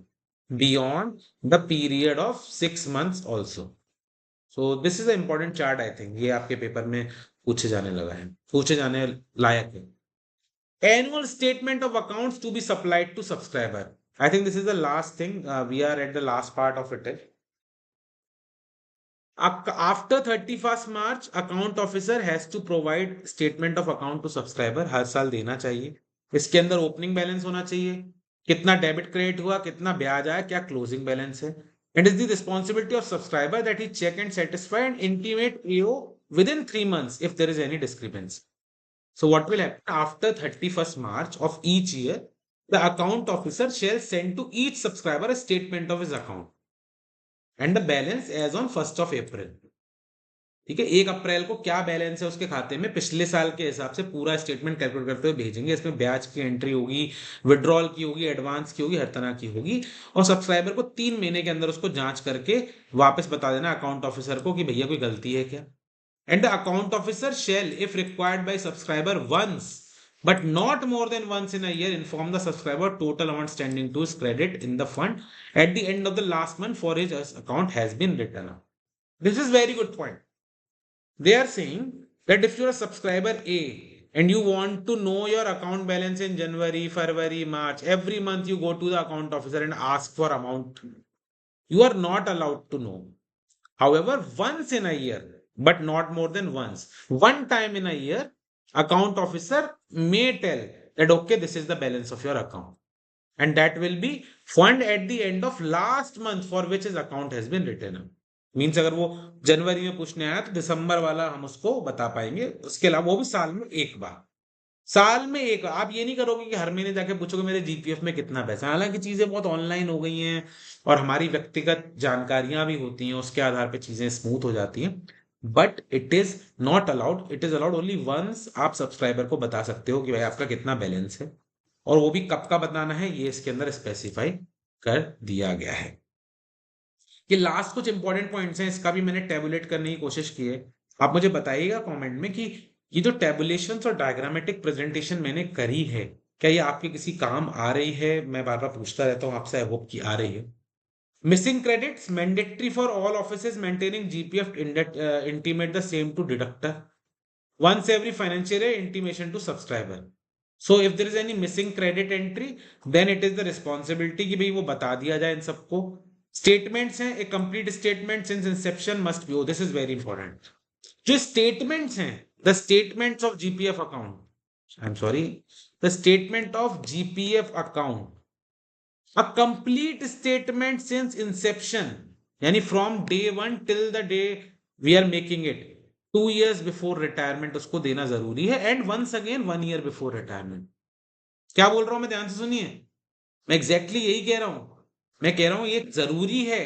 beyond the period of 6 months also. So this is an important chart, I think. ये आपके पेपर में पूछे जाने लगा है, पूछे जाने लायक है. Annual statement of accounts to be supplied to subscriber. I think this is the last thing. We are at the last part of it. After 31st March, account officer has to provide statement of account to subscriber. हर साल देना चाहिए. इसके अंदर ओपनिंग बैलेंस होना चाहिए, कितना डेबिट क्रेडिट हुआ, कितना ब्याज आया, क्या क्लोजिंग बैलेंस है. It is the responsibility of subscriber that he check and satisfy and intimate AO within 3 months if there is any discrepancy. So what will happen after 31st March of each year, the account officer shall send to each subscriber a statement of his account and the balance as on 1st of April. ठीक है, 1 अप्रैल को क्या बैलेंस है उसके खाते में पिछले साल के हिसाब से पूरा स्टेटमेंट कैलकुलेट करते हुए भेजेंगे. इसमें ब्याज की एंट्री होगी, विड्रॉल की होगी, एडवांस की होगी, हर तरह की होगी. और सब्सक्राइबर को 3 महीने के अंदर उसको जांच करके वापस बता देना अकाउंट ऑफिसर को कि भैया कोई गलती है क्या. And the account officer shall, if required by subscriber once, but not more than once in a year, inform the subscriber total amount standing to his credit in the fund at the end of the last month for his account has been written up. This is very good point. They are saying that if you are a subscriber A and you want to know your account balance in January, February, March, every month you go to the account officer and ask for amount. You are not allowed to know. However, once in a year, but not more than once, one time in a year, account officer may tell that okay, this is the balance of your account, and that will be fund at the end of last month for which his account has been written up. Means अगर वो जनवरी में पूछने आया तो दिसंबर वाला हम उसको बता पाएंगे. उसके अलावा वो भी साल में एक बार, साल में एक. आप ये नहीं करोगे कि हर महीने जाके पूछोगे मेरे जीपीएफ में कितना पैसा. हालांकि चीजें बहुत ऑनलाइन हो गई हैं और हमारी व्यक्तिगत जानकारियां भी होती हैं, उसके आधार पे चीजें स्मूथ हो जाती हैं. But it is not allowed. It is allowed only once. आप सब्सक्राइबर को बता सकते हो कि भाई आपका कितना बैलेंस है, और वो भी कब का बताना है ये इसके अंदर स्पेसिफाई कर दिया गया है. ये लास्ट कुछ इंपॉर्टेंट पॉइंट्स हैं, इसका भी मैंने टेबुलेट करने की कोशिश की है. आप मुझे बताइएगा कमेंट में कि ये जो टेबुलेशन और डायग्रामेटिक प्रेजेंटेशन मैंने करी है, क्या ये आपके किसी काम आ रही है. मैं बार बार पूछता रहता हूँ आपसे, आई होप कि आ रही है. Missing credits mandatory for all offices maintaining GPF. Intimate the same to deductor once every financial year. Intimation to subscriber. So if there is any missing credit entry, then it is the responsibility कि भाई वो बता दिया जाए इन सबको. Statements हैं, a complete statement since inception must be. Oh, this is very important. जो statements हैं, the statements of GPF account. I'm sorry, the statement of GPF account. A complete statement since inception, यानी from day one till the day we are making it, 2 years before retirement उसको देना जरूरी है. and once again 1 year before retirement. क्या बोल रहा हूं मैं, ध्यान से सुनिए. मैं एग्जैक्टली यही कह रहा हूं. मैं कह रहा हूं ये जरूरी है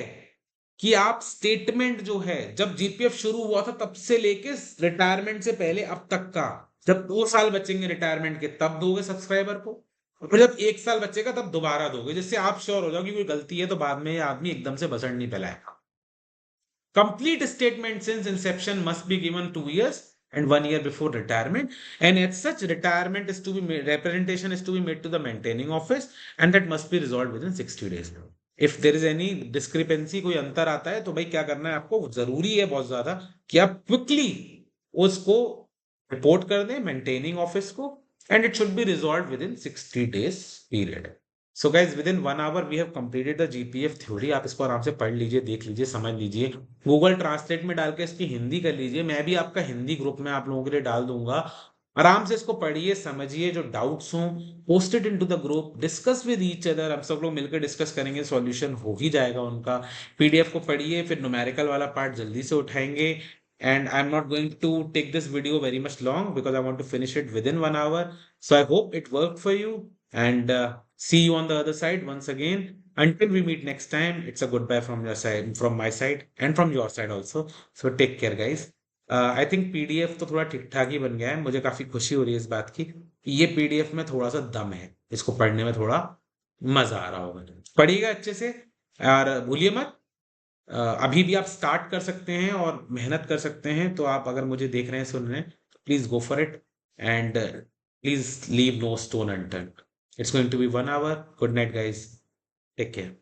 कि आप स्टेटमेंट जो है, जब जीपीएफ शुरू हुआ था तब से लेके रिटायरमेंट से पहले अब तक का, जब 2 साल बचेंगे रिटायरमेंट के तब दोगे सब्सक्राइबर को, और फिर जब 1 साल बचेगा तब दोबारा दोगे, जिससे आप श्योर हो जाओ कि कोई गलती है तो बाद में आदमी एकदम से बसड़ नहीं फैलाएगा. Complete statement since inception must be given 2 years and 1 year before retirement, and as such retirement is to be made, representation is to be made to the maintaining office, and that must be resolved within 60 days. If there is any discrepancy, कोई अंतर आता है तो भाई क्या करना है आपको, जरूरी है बहुत ज्यादा कि आप क्विकली उसको रिपोर्ट कर दें मेंटेनिंग ऑफिस को, and it should be resolved within 60 days period. So guys, within 1 hour we have completed the GPF theory. आप इसको आराम से पढ़ लीजिए, देख लीजिए, समझ लीजिए, गूगल ट्रांसलेट में डाल के इसकी हिंदी कर लीजिए. मैं भी आपका हिंदी ग्रुप में आप लोगों के लिए डाल दूंगा. आराम से इसको पढ़िए, समझिए, जो डाउट्स हों post it into the group, discuss with each other. हम सब लोग मिलकर डिस्कस करेंगे, सॉल्यूशन हो ही जाएगा उनका. पीडीएफ को पढ़िए, फिर न्यूमेरिकल वाला पार्ट जल्दी से उठाएंगे. And I'm not going to take this video very much long because I want to finish it within 1 hour. So I hope it worked for you, and see you on the other side once again. Until we meet next time, it's a goodbye from your side, from my side, and from your side also. So take care, guys. I think PDF तो थोड़ा ठीक ठाक ही बन गया है, मुझे काफी खुशी हो रही है इस बात की कि ये पीडीएफ में थोड़ा सा दम है, इसको पढ़ने में थोड़ा मजा आ रहा होगा। पढ़िएगा अच्छे से और भूलिए मत। अभी भी आप स्टार्ट कर सकते हैं और मेहनत कर सकते हैं, तो आप अगर मुझे देख रहे हैं सुन रहे हैं तो please go for it and please leave no stone unturned. It's going to be 1 hour. Good night guys, take care.